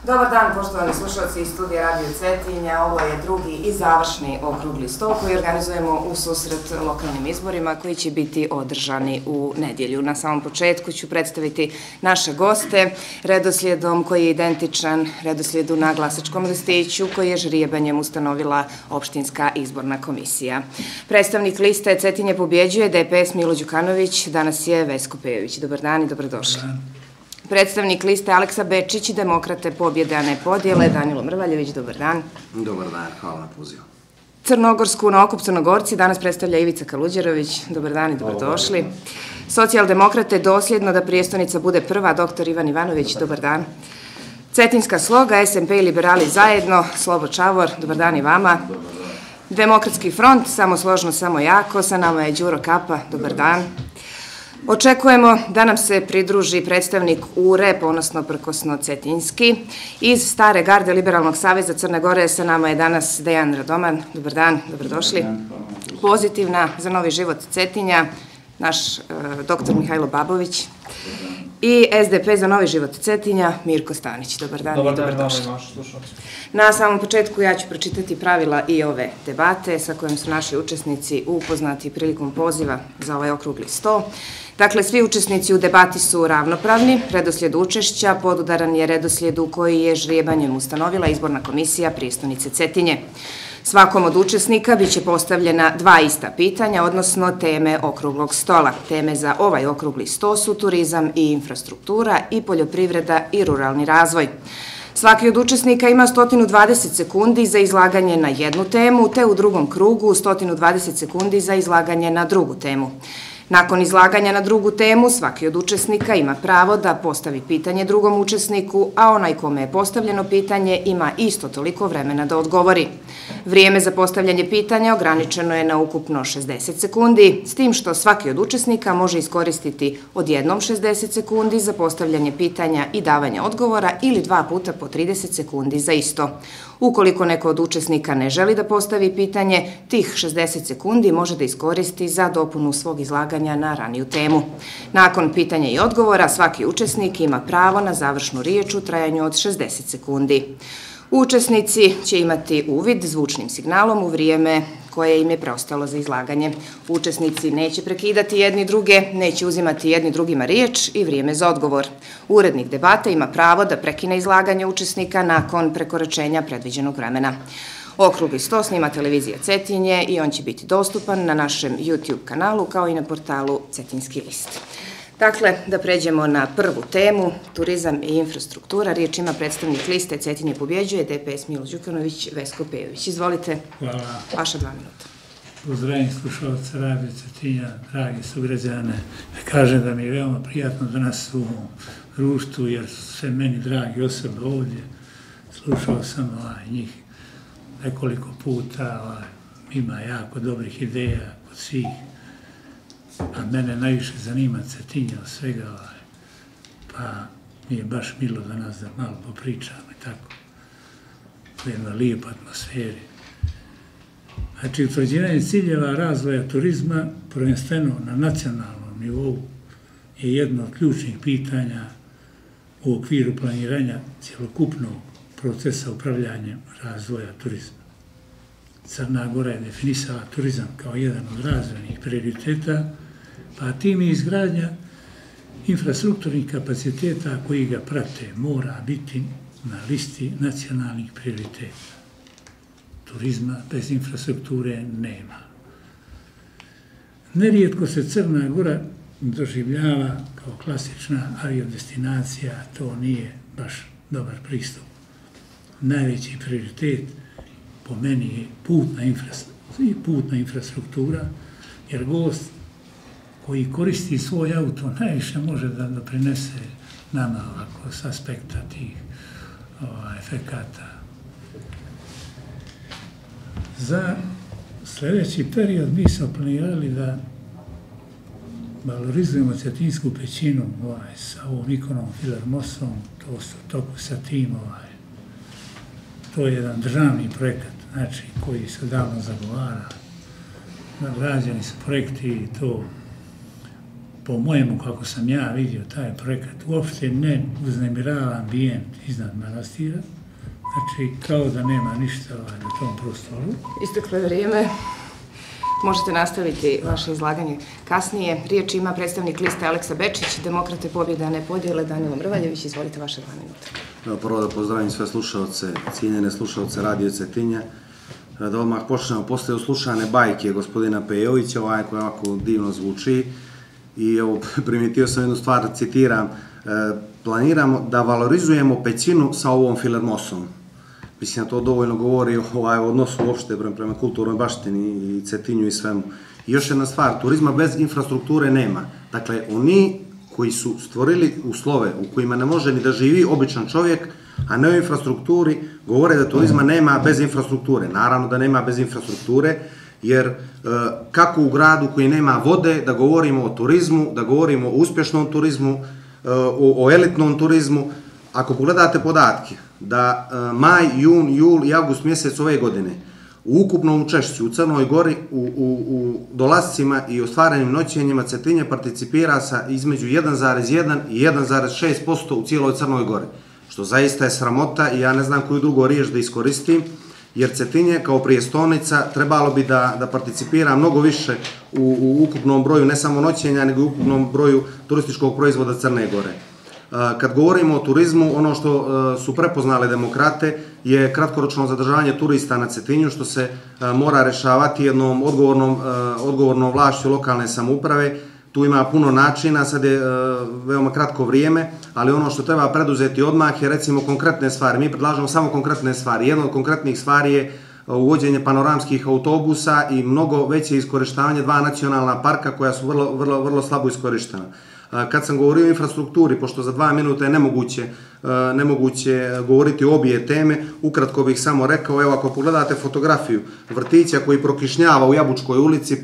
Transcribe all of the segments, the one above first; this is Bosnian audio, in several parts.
Dobar dan, poštovani slušalci iz studija Radio Cetinja. Ovo je drugi i završni okrugli sto koji organizujemo u susret lokalnim izborima koji će biti održani u nedjelju. Na samom početku ću predstaviti naše goste redoslijedom koji je identičan redoslijedu na glasačkom listiću koji je žrijebanjem ustanovila opštinska izborna komisija. Predstavnik liste Cetinje pobjeđuje DPS Milo Đukanović, danas je Vesko Pejović. Dobar dan i dobrodošli. Predstavnik liste Aleksa Bečić, Demokrate pobjede, a ne podjele, Danilo Mrvaljević, dobar dan. Dobar dan, hvala na pozivu. Crnogorsku na okup Crnogorci danas predstavlja Ivica Kaluđerović, dobar dan i dobrodošli. Socijaldemokrate dosljedno da prijestonica bude prva, dr. Ivan Ivanović, dobar dan. Cetinska sloga, SMP i liberali zajedno, Slobo Čavor, dobar dan i vama. Demokratski front, samo složno, samo jako, sa nama je Đuro Kapa, dobar dan. Očekujemo da nam se pridruži predstavnik URE, ponosno prkosno Cetinski. Iz Stare garde Liberalnog saveza Crne Gore sa nama je danas Dejan Radoman. Dobar dan, dobrodošli. Pozitivna za novi život Cetinja, naš doktor Mihajlo Babović. I SDP za novi život Cetinja, Mirko Stanić. Dobar dan i dobrodošli. Na samom početku ja ću pročitati pravila i ove debate sa kojim su naši učesnici upoznati prilikom poziva za ovaj okrugli sto. Dakle, svi učesnici u debati su ravnopravni, redoslijed učešća podudaran je redoslijedu koji je žrijebanjem ustanovila izborna komisija prijestonice Cetinje. Svakom od učesnika biće postavljena dva ista pitanja, odnosno teme okruglog stola. Teme za ovaj okrugli sto su turizam i infrastruktura i poljoprivreda i ruralni razvoj. Svaki od učesnika ima 120 sekundi za izlaganje na jednu temu, te u drugom krugu 120 sekundi za izlaganje na drugu temu. Nakon izlaganja na drugu temu, svaki od učesnika ima pravo da postavi pitanje drugom učesniku, a onaj kome je postavljeno pitanje ima isto toliko vremena da odgovori. Vrijeme za postavljanje pitanja ograničeno je na ukupno 60 sekundi, s tim što svaki od učesnika može iskoristiti odjednom 60 sekundi za postavljanje pitanja i davanje odgovora ili dva puta po 30 sekundi za isto. Ukoliko neko od učesnika ne želi da postavi pitanje, tih 60 sekundi može da iskoristi za dopunu svog izlaganja na raniju temu. Nakon pitanja i odgovora, svaki učesnik ima pravo na završnu riječ u trajanju od 60 sekundi. Učesnici će imati uvid zvučnim signalom u vrijeme koje im je preostalo za izlaganje. Učesnici neće prekidati jedni druge, neće uzimati jedni drugima riječ i vrijeme za odgovor. Urednik debate ima pravo da prekine izlaganje učesnika nakon prekoračenja predviđenog vremena. Okrugli sto snima televizija Cetinje i on će biti dostupan na našem YouTube kanalu kao i na portalu Cetinski list. Dakle, da pređemo na prvu temu, turizam i infrastruktura. Riječ ima predstavnik liste Cetinje pobjeđuje, DPS Milo Đukanović, Vesko Pejović. Izvolite, hvala. Vaša 2 minuta. Pozdravim slušalce Radio Cetinja, dragi sugrađane. Kažem da mi je veoma prijatno danas u društvu, jer su sve meni dragi osobe ovdje. Slušao sam njih nekoliko puta, ima jako dobrih ideja kod svih. A mene najviše zanima Cetinja od svega, pa mi je baš milo da nas da malo popričamo i tako, u jednoj lijepoj atmosferi. Znači, utvrđivanje ciljeva razvoja turizma, prvenstveno na nacionalnom nivou, je jedno od ključnih pitanja u okviru planiranja cjelokupnog procesa upravljanja razvoja turizma. Crna Gora je definisala turizam kao jedan od razvojnih prioriteta, pa tim i izgradnja infrastrukturnih kapaciteta koji ga prate mora biti na listi nacionalnih prioriteta. Turizma bez infrastrukture nema. Nerijetko se Crna Gora doživljava kao klasična aviodestinacija, to nije baš dobar pristup. Najveći prioritet po meni je putna infrastruktura, jer gost koji koristi svoj auto najviše može da doprinese nama ovako s aspekta tih efekata. Za sljedeći period mi smo planirali da valorizujemo Cetinsku pećinu sa ovom ikonom Filarmosom, to su toku sa tim. To je jedan državni projekat, znači, koji se davno zagovara. Rađeni su projekti i to po mojemu, kako sam ja vidio taj projekat, uopšte ne uznemirava ambijent iznad manastira, znači kao da nema ništa na tom prostoru. Isteklo je vrijeme. Možete nastaviti vaše izlaganje kasnije. Riječ ima predstavnik liste Aleksa Bečić, Demokrate pobjede, a ne podjele, Danilo Mrvaljević. Izvolite vaše 2 minute. Prvo da pozdravim sve slušaoce, cijenjene slušaoce Radio Cetinja. Da odmah počnemo posle uslušane bajke gospodina Pejovića, koja ovako divno zvuči. I evo, primijetio sam jednu stvar, citiram, planiramo da valorizujemo pećinu sa ovom filarmosom. Mislim da to dovoljno govori o odnosu uopšte prema kulturnoj baštini i Cetinju i svemu. I još jedna stvar, turizma bez infrastrukture nema. Dakle, oni koji su stvorili uslove u kojima ne može ni da živi običan čovjek, a ne o infrastrukturi, govore da turizma nema bez infrastrukture. Naravno da nema bez infrastrukture, jer kako u gradu koji nema vode da govorimo o turizmu, da govorimo o uspješnom turizmu, o elitnom turizmu. Ako pogledate podatke da maj, jun, jul i avgust mjesec ove godine u ukupnom učešću u Crnoj Gori u dolascima i ostvarenim noćenjima Cetinje participira sa između 1,1 i 1,6% u cijeloj Crnoj Gori, što zaista je sramota i ja ne znam koju drugu riječ da iskoristim, jer Cetinje kao prijestolnica trebalo bi da participira mnogo više u ukupnom broju ne samo noćenja, nego u ukupnom broju turističkog proizvoda Crne Gore. Kad govorimo o turizmu, ono što su prepoznale demokrate je kratkoročno zadržavanje turista na Cetinju, što se mora rešavati jednom odgovornom vlašću lokalne samouprave. Tu ima puno načina, sad je veoma kratko vrijeme, ali ono što treba preduzeti odmah je recimo konkretne stvari. Mi predlažemo samo konkretne stvari. Jedna od konkretnih stvari je uvođenje panoramskih autobusa i mnogo veće iskorištavanje 2 nacionalna parka koja su vrlo slabo iskorištena. Kad sam govorio o infrastrukturi, pošto za 2 minuta je nemoguće govoriti o obje teme, ukratko bih samo rekao, evo ako pogledate fotografiju vrtića koji prokišnjava u Jabučkoj ulici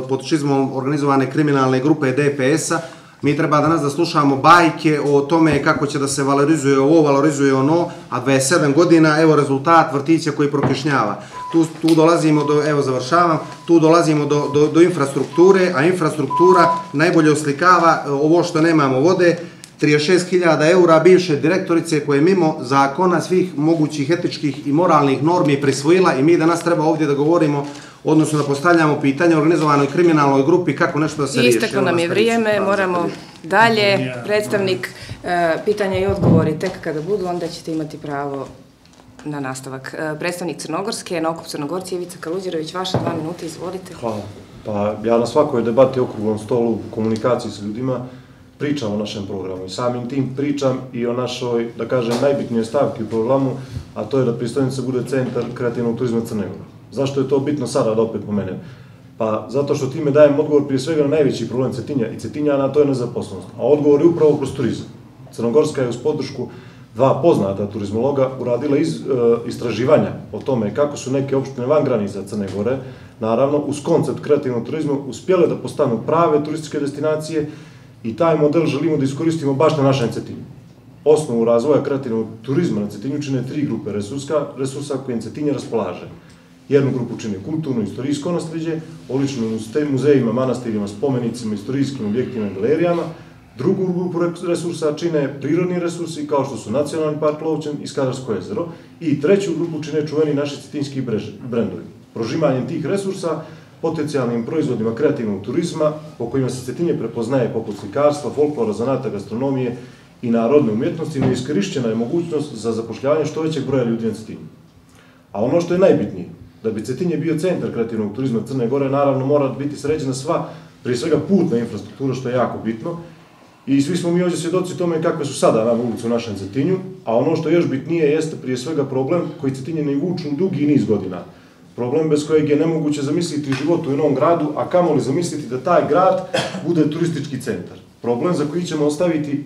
pod čizmom organizovane kriminalne grupe DPS-a, mi treba danas da slušamo bajke o tome kako će da se valorizuje ovo, valorizuje ono, a 27 godina, evo rezultat vrtića koji prokišnjava. Tu dolazimo do, evo završavam, tu dolazimo do infrastrukture, a infrastruktura najbolje oslikava ovo što nemamo vode, 36.000 eura bivše direktorice koje mimo zakona svih mogućih etičkih i moralnih normi prisvojila i mi danas treba ovdje da govorimo, odnosno da postavljamo pitanje organizovanoj kriminalnoj grupi kako nešto da se riješi. Isteklo nam je vrijeme, moramo dalje. Predstavnik pitanja i odgovori tek kada budu, onda ćete imati pravo na nastavak. Predstavnik Crnogorske, na okup Crnogorci, Ivica Kaluđerović, vaše 2 minute, izvolite. Hvala. Pa ja na svakoj debati okruglom stolu, komunikaciji s ljudima, pričam o našem programu i samim tim pričam i o našoj, da kažem, najbitnijoj stavki u programu, a to je da Pristolnica bude centar kreativnog turizma Crne Gore. Zašto je to bitno sada da opet pomenem? Pa zato što time dajem odgovor prije svega na najveći problem Cetinja i Cetinjana, a to je nezaposlenost. A odgovor je upravo kroz turizam. Crnogorska je uz podršku 2 poznata turizmologa uradila istraživanja o tome kako su neke opštine van granica Crne Gore, naravno uz koncept kreativnog turizma, uspjele da postanu prave turističke destinacije i taj model želimo da iskoristimo baš na našem Cetinju. Osnovu razvoja kreativnog turizma na Cetinju čine 3 grupe resursa kojim Cetinje raspolaže. Jednu grupu čine kulturno i istorijsko nasljeđe, olično muzejima, manastirima, spomenicima, istorijskim objektima i galerijama. Drugu grupu resursa čine prirodni resursi kao što su Nacionalni park Lovćen i Skadarsko jezero. I treću grupu čine čuveni naši cetinjski brendovi. Prožimanjem tih resursa, potencijalnim proizvodima kreativnog turizma, po kojima se Cetinje prepoznaje poput slikarstva, folklora, zanata, gastronomije i narodne umjetnosti, neiskorišćena je mogućnost za zapošljavanje što većeg broja ljudi na Cetinju. A ono što je najbitnije, da bi Cetinje bio centar kreativnog turizma Crne Gore, naravno mora biti sređena sva, prije svega putna infrastruktura, što je jako bitno. I svi smo mi ovdje svjedoci tome kakve su sada na ulici u našem Cetinju, a ono što je još bitnije jeste prije svega problem koji Cetinje ne vuču dugi niz godina. Problem bez kojeg je nemoguće zamisliti život u jednom gradu, a kamoli zamisliti da taj grad bude turistički centar. Problem za koji ćemo ostaviti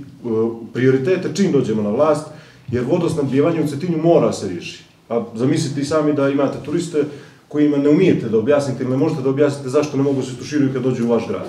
prioritete čim dođemo na vlast, jer vodosnabdijevanje u Cetinju mora se riješiti. A zamislite i sami da imate turiste kojima ne umijete da objasnite ili ne možete da objasnite zašto ne mogu se tuširaju kad dođu u vaš grad.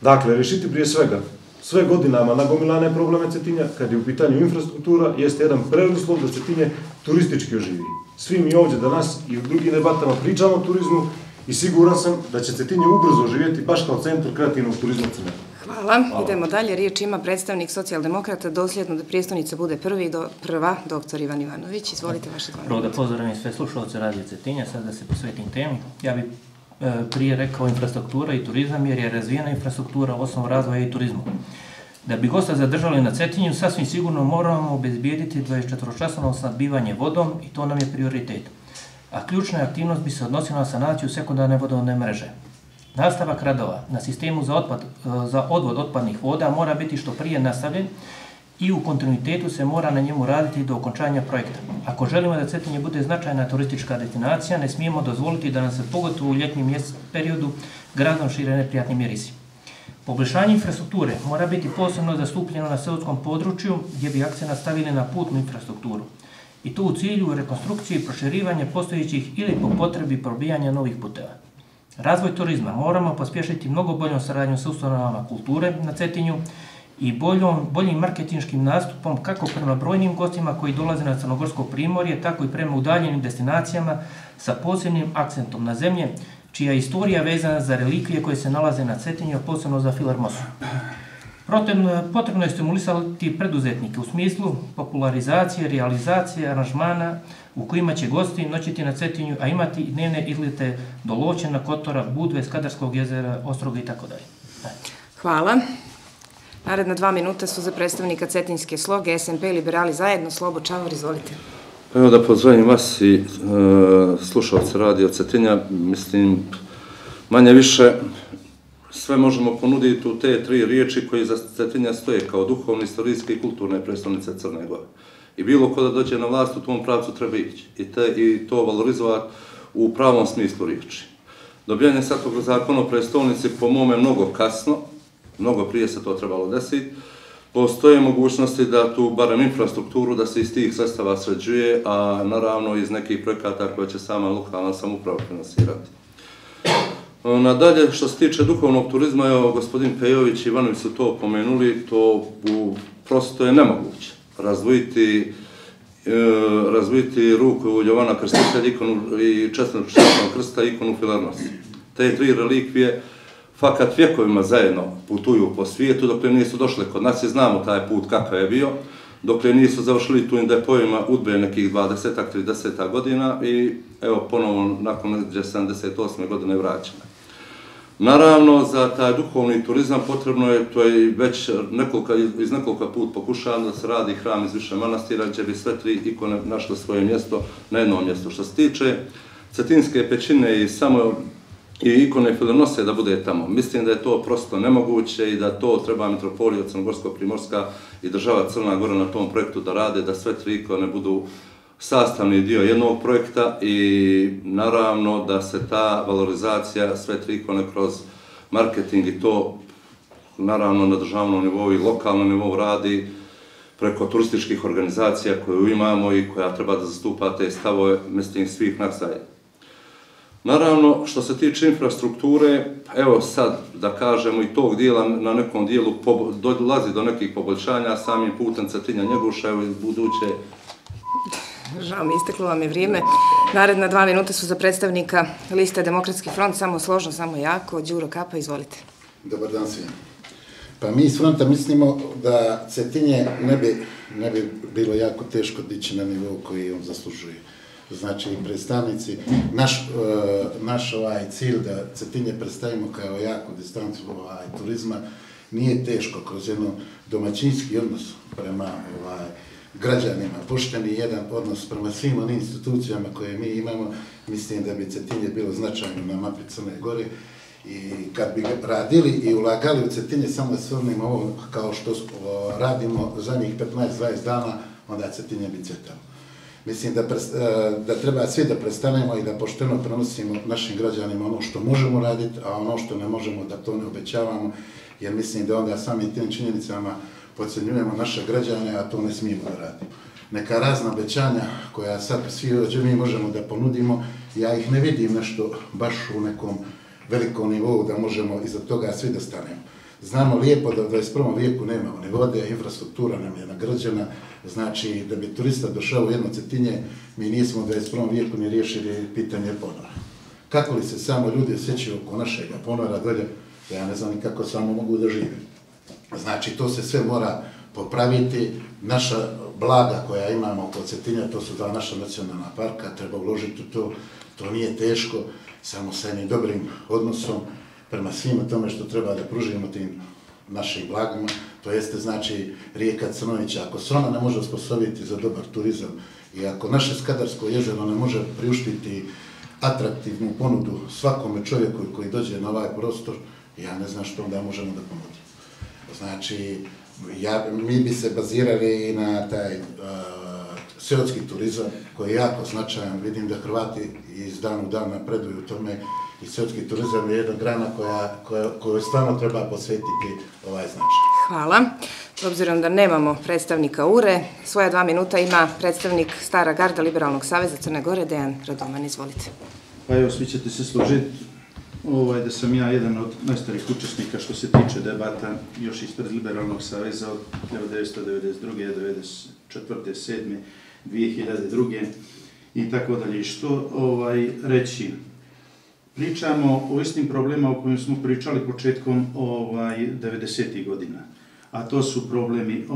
Dakle, rešiti prije svega sve godinama nagomilane probleme Cetinja, kad je u pitanju infrastruktura, jeste jedan preduslov da Cetinje turistički oživi. Svi mi ovdje danas i u drugim debatama pričamo o turizmu i siguran sam da će Cetinje ubrzo živjeti baš kao centar kreativnog turizma Crne Gore. Hvala. Idemo dalje. Riječ ima predstavnik socijaldemokrata, dosljedno da prijestolnica bude prva, doktor Ivan Ivanović. Izvolite vaše 2 minute. Prvo da pozdravim sve slušalce Radio Cetinja, sad da se posvetim temi. Ja bih prije rekao infrastruktura i turizam, jer je razvijena infrastruktura osnov razvoja i turizmu. Da bi gosta zadržali na Cetinju, sasvim sigurno moramo obezbijediti 24-časovno snabdijevanje vodom i to nam je prioritet. A ključna aktivnost bi se odnosila na sanaciju sekundarne vodovodne mreže. Nastavak radova na sistemu za odvod otpadnih voda mora biti što prije nastavljen i u kontinuitetu se mora na njemu raditi do okončanja projekta. Ako želimo da Cetinje bude značajna turistička destinacija, ne smijemo dozvoliti da nam se pogotovo u ljetnim periodu gradom šire neprijatni mirisi. Poboljšanje infrastrukture mora biti posebno zastupljeno na seoskom području gdje bi akcenat stavili na putnu infrastrukturu. I to u cilju rekonstrukcije i proširivanja postojećih ili po potrebi probijanja novih puteva. Razvoj turizma moramo pospješiti mnogo boljom saradnjom sa ustanovama kulture na Cetinju i boljim marketinškim nastupom kako prema brojnim gostima koji dolaze na Crnogorsko primorje, tako i prema udaljenim destinacijama sa posebnim akcentom na zemlje čija je istorija vezana za relikvije koje se nalaze na Cetinju, posebno za Filarmosu. Potrebno je stimulisati preduzetnike u smislu popularizacije, realizacije aranžmana u kojima će gosti noćiti na Cetinju, a imati i dnevne izlete do Loćena, Kotora, Budve, Skadarskog jezera, Ostroga itd. Hvala. Naredna 2 minute su za predstavnika Cetinjske sloge, SMP, Liberali zajedno. Slobo Čavor, izvolite. Evo da pozdravim vas i slušalce Radio Cetinja. Mislim, manje više sve možemo ponuditi u te 3 riječi koje za Cetinja stoje kao duhovne, istorijske i kulturne predstavnice Crne Gore. I bilo ko da dođe na vlast u tom pravcu treba ići i to valorizovati u pravom smislu riječi. Dobijanje Svetog zakona o prestolnici po mome mnogo kasno, mnogo prije se to trebalo desiti. Postoje mogućnosti da tu, barem infrastrukturu, da se iz tih sredstava sređuje, a naravno iz nekih projekata koje će sama lokalna samouprava finansirati. Nadalje, što se tiče duhovnog turizma, evo, gospodin Pejović i Ivanović su to pomenuli, to prosto je nemoguće. Razvojiti ruku Jovana Krstitelja i čestnog krsta ikonu Filarmosi. Te 3 relikvije fakat vjekovima zajedno putuju po svijetu, dok nisu došli kod nas i znamo taj put kakav je bio, dok nisu završili tu depojima UDBE nekih 20-30 godina i evo ponovo nakon 78. godine vraćene. Naravno, za taj duhovni turizam potrebno je, to je već iz nekoliko put pokušano da se radi hram iz više manastira gdje bi sve 3 ikone našle svoje mjesto na jednom mjestu. Što se tiče Cetinske pećine i ikone Filarmose da bude tamo. Mislim da je to prosto nemoguće i da to treba metropolija Crnogorsko-Primorska i država Crna Gora na tom projektu da rade, da sve 3 ikone budu sastavni dio jednog projekta i naravno da se ta valorizacija sve 3 ikone kroz marketing i to naravno na državnom nivou i lokalnom nivou radi preko turističkih organizacija koju imamo i koja treba da zastupa te stavove, mislim, svih nas zajedno. Naravno, što se tiče infrastrukture, evo sad da kažemo i tog dijela na nekom dijelu dolazi do nekih poboljšanja, samim putem Cetinja Njegoša, evo iz buduće. Žao mi, isteklo vam je vrijeme. Naredna 2 minute su za predstavnika liste Demokratski front, samo složno, samo jako. Đuro Kapa, izvolite. Dobar dan svima. Pa mi iz fronta mislimo da Cetinje ne bi bilo jako teško dići na nivou koji on zaslužuje. Znači, predstavnici, naš cilj da Cetinje predstavimo kao jaku distancu turizma nije teško kroz jedno domaćinski odnos prema građanima, pošteni jedan odnos prema svim onim institucijama koje mi imamo. Mislim da bi Cetinje bilo značajno na mapi Crne Gore i kad bi radili i ulagali u Cetinje, samo da se vrnimo ovo kao što radimo zadnjih 15-20 dana, onda Cetinje bi cvjetalo. Mislim da treba svi da prestanemo i da pošteno prenosimo našim građanima ono što možemo raditi, a ono što ne možemo da to ne obećavamo, jer mislim da onda sami tim činjenicama podcjenjujemo naše građane, a to ne smijemo da radimo. Neka razna obećanja koja sad svi ovdje mi možemo da ponudimo, ja ih ne vidim nešto baš u nekom velikom nivou da možemo iza toga svi da stanemo. Znamo lijepo da u 21. vijeku nemamo ni vode, infrastruktura nam je nagrađena, znači da bi turista došao u jedno Cetinje, mi nismo u 21. vijeku ni riješili pitanje ponora. kako li se samo ljudi osjećaju oko našeg ponora dolje, ja ne znam ni kako samo mogu da žive. Znači, to se sve mora popraviti. Naša blaga koja imamo oko Cetinja, to su 2 naša nacionalna parka, treba uložiti u to. To nije teško, samo sa jednim dobrim odnosom prema svima tome što treba da pružimo tim našim blagima. To jeste, znači, rijeka Crnovića. Ako se ona ne može osposobiti za dobar turizam i ako naše Skadarsko jezero ne može priuštiti atraktivnu ponudu svakome čovjeku koji dođe na ovaj prostor, ja ne znam što onda možemo da ponudimo. Znači, mi bi se bazirali na taj seoski turizam koji je jako značajan. Vidim da Hrvati iz dana u dan napreduju u tome i seoski turizam je jedna grana koju stvarno treba posvetiti ovaj značaj. Hvala. S obzirom da nemamo predstavnika URE, svoja 2 minuta ima predstavnik Stara garda Liberalnog saveza Crne Gore, Dejan Radoman, izvolite. Pa evo, svi ćete se složiti da sam ja jedan od najstarijih učesnika što se tiče debata još ispred Liberalnog saveza od 1992. 1994. 7. 2002. i tako dalje. I što reći? Pričamo o istim problemima o kojim smo pričali početkom 90. godina. A to su problemi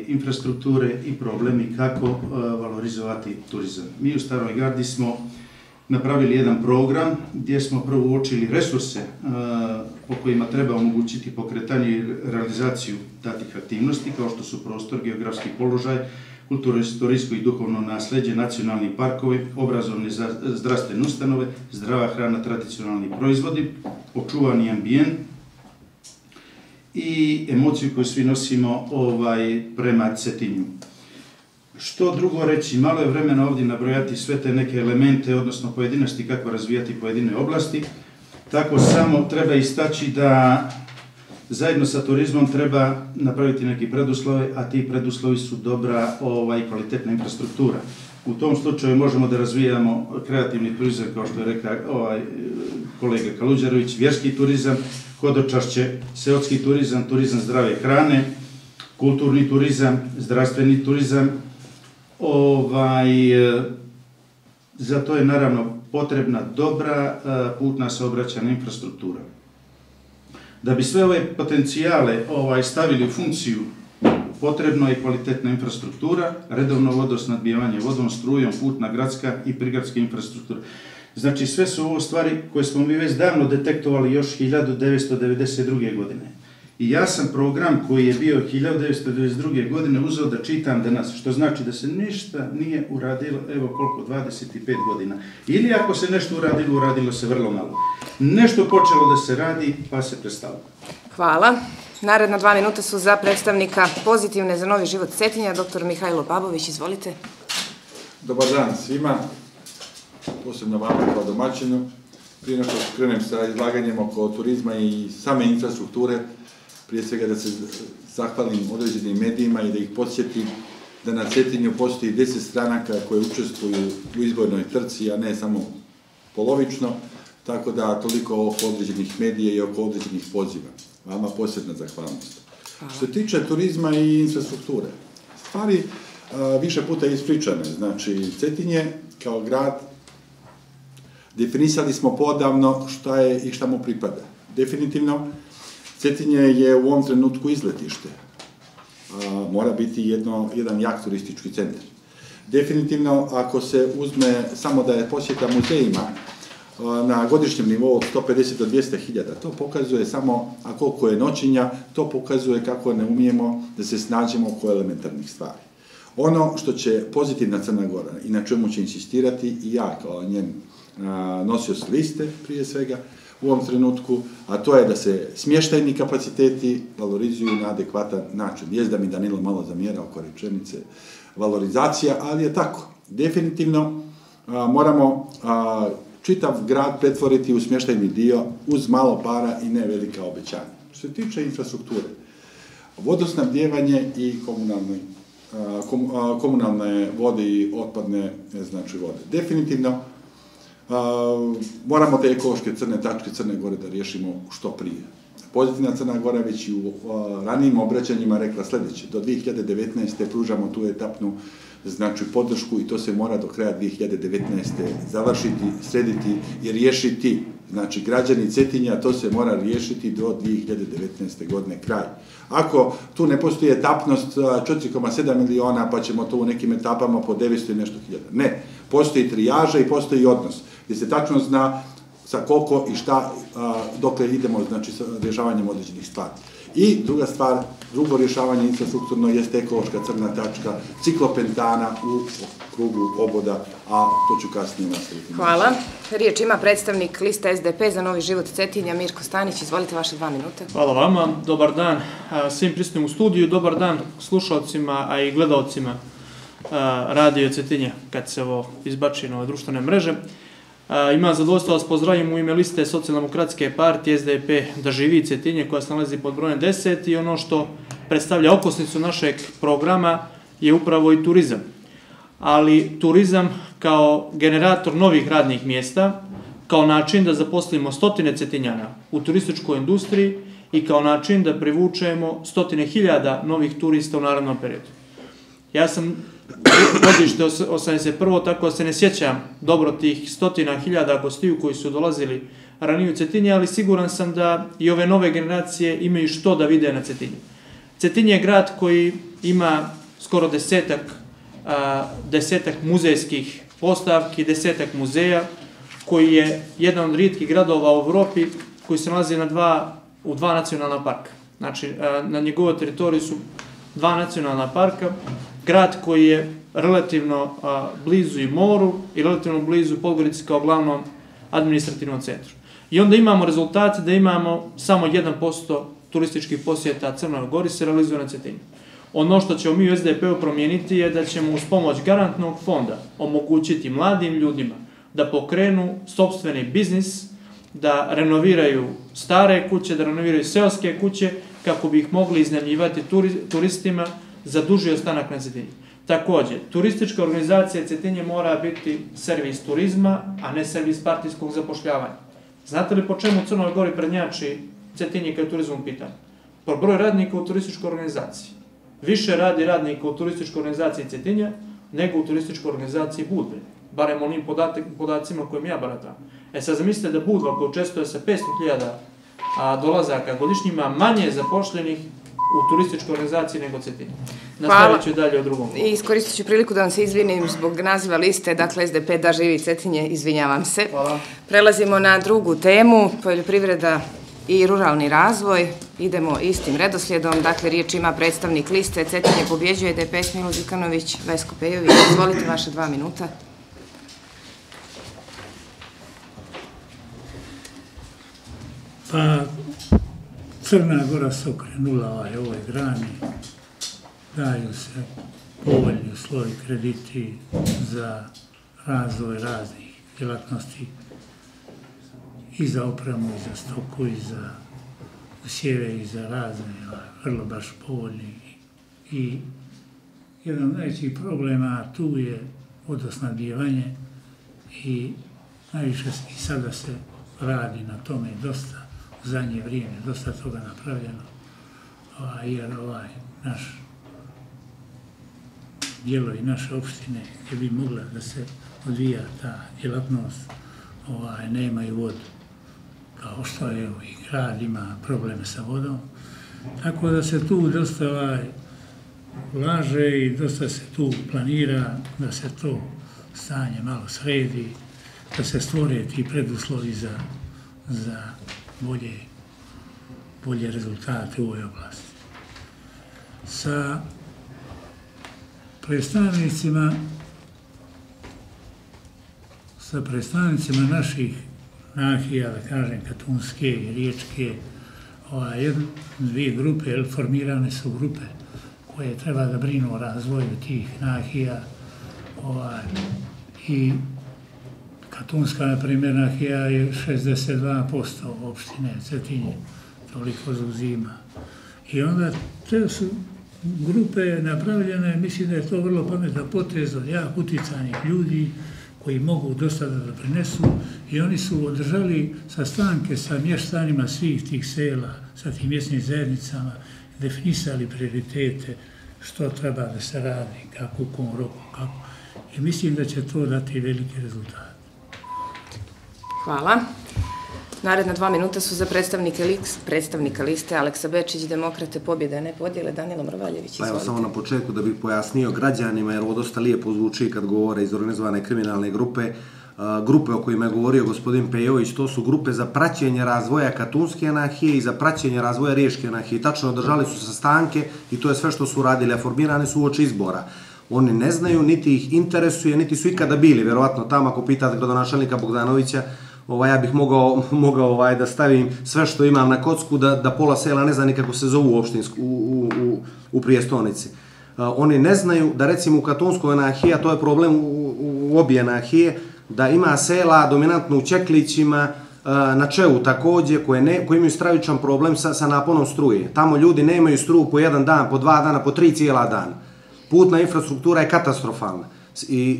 infrastrukture i problemi kako valorizovati turizam. Mi u Staroj gardi smo napravili jedan program gdje smo prvo uočili resurse po kojima treba omogućiti pokretanje i realizaciju datih aktivnosti, kao što su prostor, geografski položaj, kulturno-istorijsko i duhovno nasljeđe, nacionalni parkovi, obrazovne zdravstvene ustanove, zdrava hrana, tradicionalni proizvodi, očuvani ambijent i emociju koju svi nosimo prema Cetinju. Što drugo reći, malo je vremena ovdje nabrojati sve te neke elemente, odnosno pojedinosti kako razvijati pojedine oblasti, tako samo treba istaći da zajedno sa turizmom treba napraviti neki preduslove, a ti preduslovi su dobra i kvalitetna infrastruktura. U tom slučaju možemo da razvijamo kreativni turizam, kao što je rekao kolega Kaluđerović, vjerski turizam, hodočašće, seoski turizam, turizam zdrave hrane, kulturni turizam, zdravstveni turizam. Za to je naravno potrebna dobra putna saobraćajna infrastruktura. Da bi sve ove potencijale stavili u funkciju, potrebna je kvalitetna infrastruktura, redovno vodosnabdijevanje vodom, strujom, putna gradska i prigradska infrastruktura. Znači, sve su ovo stvari koje smo mi već davno detektovali još 1992. godine. I ja sam program koji je bio 1992. godine uzeo da čitam danas, što znači da se ništa nije uradilo, evo koliko, 25 godina. Ili ako se nešto uradilo, uradilo se vrlo malo. Nešto počelo da se radi, pa se prestalo. Hvala. Naredna 2 minuta su za predstavnika Pozitivne za novi život Cetinja, dr. Mihajlo Babović, izvolite. Dobar dan svima, posebno vama kao domaćinu. Prije nego što krenem sa izlaganjem oko turizma i same infrastrukture, prije svega da se zahvalim određenim medijima i da ih podsjetim da na Cetinju postoji 10 stranaka koje učestvuju u izbornoj trci, a ne samo polovično, tako da toliko oko određenih medija i oko određenih poziva. Vama posebna zahvalnost. Što se tiče turizma i infrastrukture, stvari više puta ispričane. Znači, Cetinje kao grad definisali smo podavno šta je i šta mu pripada. Definitivno, Cetinje je u ovom trenutku izletište. Mora biti jedan jak turistički centar. Definitivno, ako se uzme samo da je posjeta muzejima na godišnjem nivou od 150 do 200 hiljada, to pokazuje samo, a koliko je noćenja, to pokazuje kako ne umijemo da se snađemo oko elementarnih stvari. Ono što će Pozitivna Crna Gora i na čemu će insistirati i ja kao njen nosioc liste prije svega u ovom trenutku, a to je da se smještajni kapaciteti valorizuju na adekvatan način. Jest da mi Danilo malo zamjera oko rečenice valorizacija, ali je tako. Definitivno moramo čitav grad pretvoriti u smještajni dio uz malo para i ne velika obećanja. Što se tiče infrastrukture, vodosnabdijevanje i komunalne vode i otpadne vode. Definitivno moramo te ekološke crne tačke Crne Gore da riješimo što prije. Pozitivna Crna Gora već i u ranijim obraćanjima rekla sljedeće: do 2019. pružamo tu etapnu znači podršku i to se mora do kraja 2019. završiti, srediti i riješiti. Znači, građani Cetinja, to se mora riješiti do 2019. godine kraj. Ako tu ne postoji etapnost 4,7 miliona, pa ćemo to u nekim etapama po 900 i nešto hiljada. Ne, postoji trijaža i postoji odnos, gdje se tačno zna sa koliko i šta, dokle idemo, znači, sa rješavanjem određenih stvari. I druga stvar, drugo rješavanje infrastrukturno jeste ekološka crna tačka, ciklopentana u krugu oboda, a to ću kasnije nastaviti. Hvala. Riječ ima predstavnik liste SDP za Novi život Cetinja, Mirko Stanić. Izvolite, vaše 2 minute. Hvala vama. Dobar dan svim prisutnim u studiju, dobar dan slušalcima, a i gledalcima Radio Cetinja, kad se ovo izbači na društvene mreže. Imam zadovoljstvo vas pozdravim u ime liste Socijaldemokratske partije SDP da živi Cetinje, koja se nalazi pod brojem 10, i ono što predstavlja okosnicu našeg programa je upravo i turizam. Ali turizam kao generator novih radnih mjesta, kao način da zaposlimo stotine Cetinjana u turističkoj industriji i kao način da privučemo stotine hiljada novih turista u narednom periodu. Ja sam godište 81. tako da se ne sjećam dobro tih stotina hiljada gostiju koji su dolazili ranije u Cetinje, ali siguran sam da i ove nove generacije imaju što da vide na Cetinju. Cetinje je grad koji ima skoro desetak muzejskih postavki, 10 muzeja, koji je jedan od rijetkih gradova u Evropi koji se nalazi u 2 nacionalna parka. Znači, na njegovoj teritoriji su 2 nacionalna parka, grad koji je relativno blizu i moru i relativno blizu Podgorici kao glavnom administrativnom centru. I onda imamo rezultate da imamo samo 1% turističkih posjeta Crnoj Gori se realizuje na Cetinju. Ono što ćemo mi u SDP-u promijeniti je da ćemo uz pomoć garantnog fonda omogućiti mladim ljudima da pokrenu sopstveni biznis, da renoviraju stare kuće, da renoviraju seoske kuće, kako bi ih mogli iznajmljivati turistima za duži ostanak na Cetinju. Također, turistička organizacija Cetinje mora biti servis turizma, a ne servis partijskog zapošljavanja. Znate li po čemu u Crnoj Gori prednjači Cetinje kad je turizam u pitanju? Po broju radnika u turističkoj organizaciji. Više radi radnika u turističkoj organizaciji Cetinja nego u turističkoj organizaciji Budve. Barem onim podacima kojim ja baratam. Sad zamislite da Budva, koja učestvuje sa 500.000 dolazaka godišnjima, manje zapošljenih u turističkoj organizaciji nego Cetinje. Nastavit ću dalje o drugom. I iskoristit ću priliku da vam se izvinim zbog naziva liste, dakle SDP da živi Cetinje, izvinjavam se. Hvala. Prelazimo na drugu temu, poljoprivreda i ruralni razvoj. Idemo istim redoslijedom, dakle riječ ima predstavnik liste Cetinje pobjeđuje DPS Milo Đukanović, Vesko Pejović. Izvolite, vaše 2 minuta. Pa, Crna Gora se okrenula ovoj grani, daju se povoljni uslovi krediti za razvoj raznih djelatnosti i za opremu, i za stoku, i za usjeve, i za razne, vrlo baš povoljni. I jedan od najvećih problema tu je vodosnabdijevanje i najviše i sada se radi na tome dosta, u zadnje vrijeme, dosta toga napravljeno, jer naš dijelovi naše opštine gdje bi mogla da se odvija ta djelatnost, nemaju vodu, kao što je i grad ima probleme sa vodom, tako da se tu dosta ulaže i dosta se tu planira da se to stanje malo sredi, da se stvore ti preduslovi za bolje rezultate u ovoj oblasti. Sa predstavnicima naših nahija, da kažem, katunske i riječke, 2 grupe, formirane su grupe koje treba da brinu o razvoju tih nahija i katunska, na primjer, nahija je 62% opštine Cetinje, toliko zauzima. I onda te su grupe napravljene, mislim da je to vrlo pametan potez od jak uticanih ljudi koji mogu dosta da doprinesu i oni su održali sastanke sa mještanima svih tih sela, sa tim mjesnim zajednicama, definisali prioritete, što treba da se radi, kako, u kom roku, kako. I mislim da će to dati veliki rezultat. Hvala. Naredna 2 minuta su za predstavnika liste Aleksa Bečić, Demokrate, Pobjede, ne podjele, Danilo Mrvaljević, izvolite. Evo samo na početku da bih pojasnio građanima, jer ovo dosta lijepo zvuči kad govore iz organizovane kriminalne grupe. Grupe o kojima je govorio gospodin Pejović, to su grupe za praćenje razvoja katunske anarhije i za praćenje razvoja riječke anarhije. Tačno održali su sastanke i to je sve što su radili, a formirani su uoči izbora. Oni ne znaju, niti ih interesuje, niti su ikada bili, vjerovatno tamo ako pitate gradonačelnika Bogdanovića, ja bih mogao da stavim sve što imam na kocku, da pola sela ne zna ni kako se zovu u prijestolnici. Oni ne znaju da recimo u katunskoj anarhiji, a to je problem u obje anarhije, da ima sela dominantno u Čeklićima, na Čeu također, koje imaju stravičan problem sa naponom struje. Tamo ljudi nemaju struju po 1 dan, po 2 dana, po 3 cijela dana. Putna infrastruktura je katastrofalna. I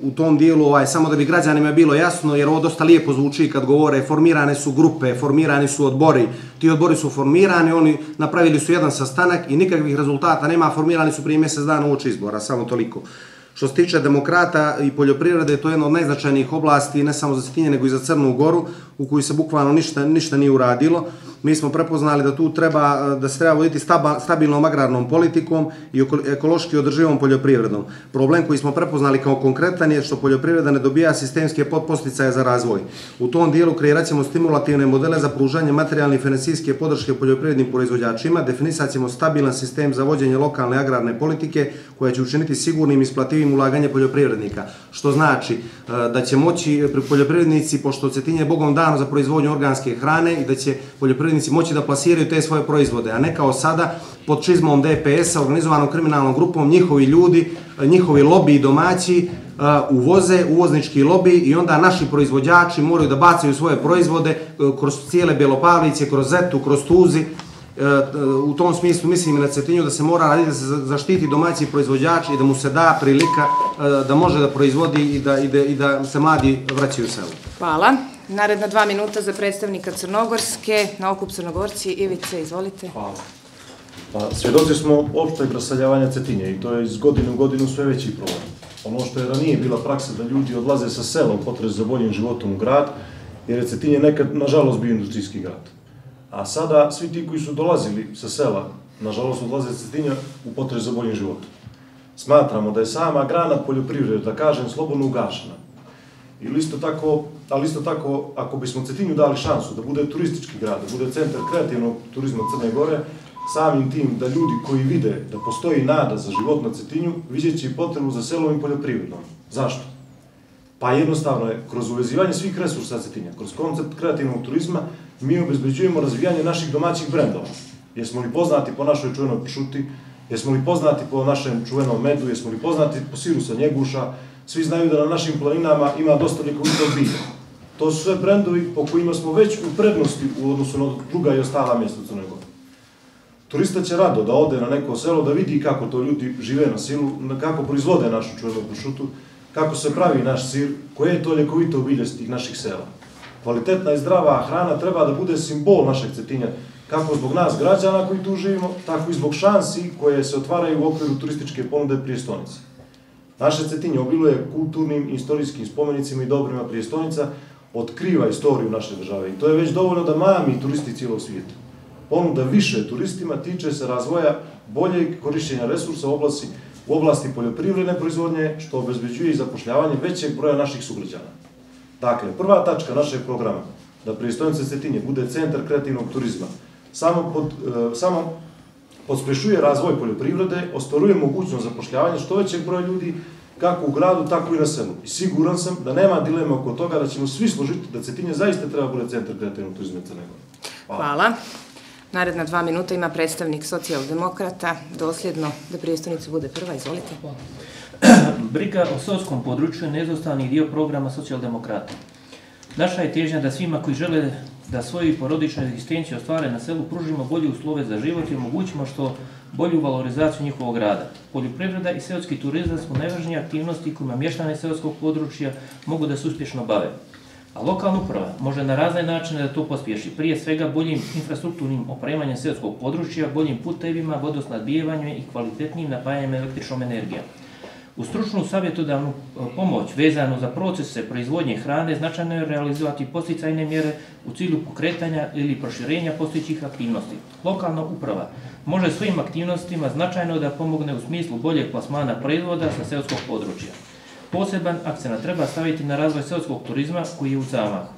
u tom dijelu, samo da bi građanima bilo jasno, jer ovo dosta lijepo zvuči kad govore, formirane su grupe, formirani su odbori, ti odbori su formirani, oni napravili su jedan sastanak i nikakvih rezultata nema, formirani su prije mjesec dana uoči izbora, samo toliko. Što se tiče demokrata i poljoprivrede, to je jedna od najznačajnijih oblasti, ne samo za Cetinje, nego i za Crnu Goru, u kojoj se bukvalno ništa nije uradilo. Mi smo prepoznali da tu da se treba voditi stabilnom agrarnom politikom i ekološki održivom poljoprivredom. Problem koji smo prepoznali kao konkretan je što poljoprivreda ne dobija sistemske podposticaje za razvoj. U tom dijelu kreirat ćemo stimulativne modele za pružanje materijalne i financijske podrške poljoprivrednim proizvođačima, definisat ćemo stabilan sistem za vođenje lokalne agrarne politike koja će učiniti sigurnim i isplativim ulaganje poljoprivrednika. Što znači da će moći poljoprivrednici, pošto Cetinje je Bogom dano za proizvodnju organske hrane, i da će poljoprivrednici moći da plasiraju te svoje proizvode, a ne kao sada pod čizmom DPS-a, organizovanom kriminalnom grupom, njihovi ljudi, njihovi lobiji domaći uvoze, uvoznički lobiji, i onda naši proizvođači moraju da bacaju svoje proizvode kroz cijele Belopavlice, kroz Zetu, kroz Tuzi. U tom smislu mislim i na Cetinju da se mora raditi da se zaštiti domaći proizvođač i da mu se da prilika da može da proizvodi i da se mladi vraćaju u selo. Hvala. Naredna 2 minuta za predstavnika Crnogorske, na okup Crnogorci. Ivice, izvolite. Hvala. Svjedoci smo opšteg raseljavanja Cetinje i to je iz godine u godinu sve veći problem. Ono što je ranije bila praksa da ljudi odlaze sa sela u potrazi za boljim životom u grad, jer je Cetinje nekad, nažalost, bio industrijski grad. A sada svi ti koji su dolazili sa sela, nažalost, odlaze sa Cetinja u potrazi za boljim životom. Smatramo da je sama grana poljoprivrede, da kažem, slobodno ugašena. Ali isto tako, ako bismo Cetinju dali šansu da bude turistički grad, da bude centar kreativnog turizma Crne Gore, samim tim da ljudi koji vide da postoji nada za život na Cetinju, vidjet će i potrebu za selom i poljoprivrednom. Zašto? Pa jednostavno je, kroz uvezivanje svih resursa Cetinja, kroz koncept kreativnog turizma, mi obezbeđujemo razvijanje naših domaćih brendova. Jesmo li poznati po našoj čuvenoj pršuti, jesmo li poznati po našem čuvenom medu, jesmo li poznati po siru sa njeguša, svi znaju da na našim planinama ima dosta ljekovitog bilja. To su sve brendovi po kojima smo već u prednosti u odnosu na druga i ostala mjesta u Crnoj Gori. Turista će rado da ode na neko selo, da vidi kako to ljudi žive na silu, kako proizvode našu čuvenu pršutu, kako se pravi naš sir, koje je to ljekovito bilje s tih naših sela. Kvalitetna i zdrava hrana treba da bude simbol našeg Cetinja, kako zbog nas građana koji tu živimo, tako i zbog šansi koje se otvaraju u okviru turističke ponude prijestolnice. Naše Cetinje obiluje kulturnim i istorijskim spomenicima i dobrima prijestolnica, otkriva istoriju naše države i to je već dovoljno da mami turisti cijelog svijeta. Ponuda više turistima tiče se razvoja boljeg korišćenja resursa u oblasti poljoprivredne proizvodnje, što obezbeđuje i zapošljavanje većeg broja naših sugrađana. Dakle, prva tačka našeg programa, da prijestolnica Cetinje bude centar kreativnog turizma, samo pospešuje razvoj poljoprivrede, ostvaruje mogućnost zapošljavanja što većeg broja ljudi, kako u gradu, tako i na selu. I siguran sam da nema dilema oko toga da ćemo svi složiti da Cetinje zaista treba bude centar kreativnog turizma Crne Gore. Hvala. Naredna 2 minuta ima predstavnik socijaldemokrata, dosljedno da prijestolnica bude prva. Izvolite. Briga o seoskom području je neizostavni dio programa socijaldemokrata. Naša je težnja da svima koji žele da svoju porodičnu egzistenciju ostvare na selu pružimo bolje uslove za život i omogućimo što bolju valorizaciju njihovog rada. Poljoprivreda i seoski turizam su najvažnije aktivnosti kojima mještani seoskog područja mogu da se uspješno bave. A lokalna uprava može na razne načine da to pospješi. Prije svega boljim infrastrukturnim opremanjem seoskog područja, boljim putevima, vodosnadbijevanjem i kvalitetnim napajanjem električnom energijom. U stručnu savjetodavnu pomoć vezanu za procese proizvodnje hrane značajno je realizovati posticajne mjere u cilju pokretanja ili proširenja postojećih aktivnosti. Lokalna uprava može svojim aktivnostima značajno da pomogne u smislu boljeg plasmana proizvoda sa seoskog područja. Poseban akcent treba staviti na razvoj seoskog turizma koji je u zamahu.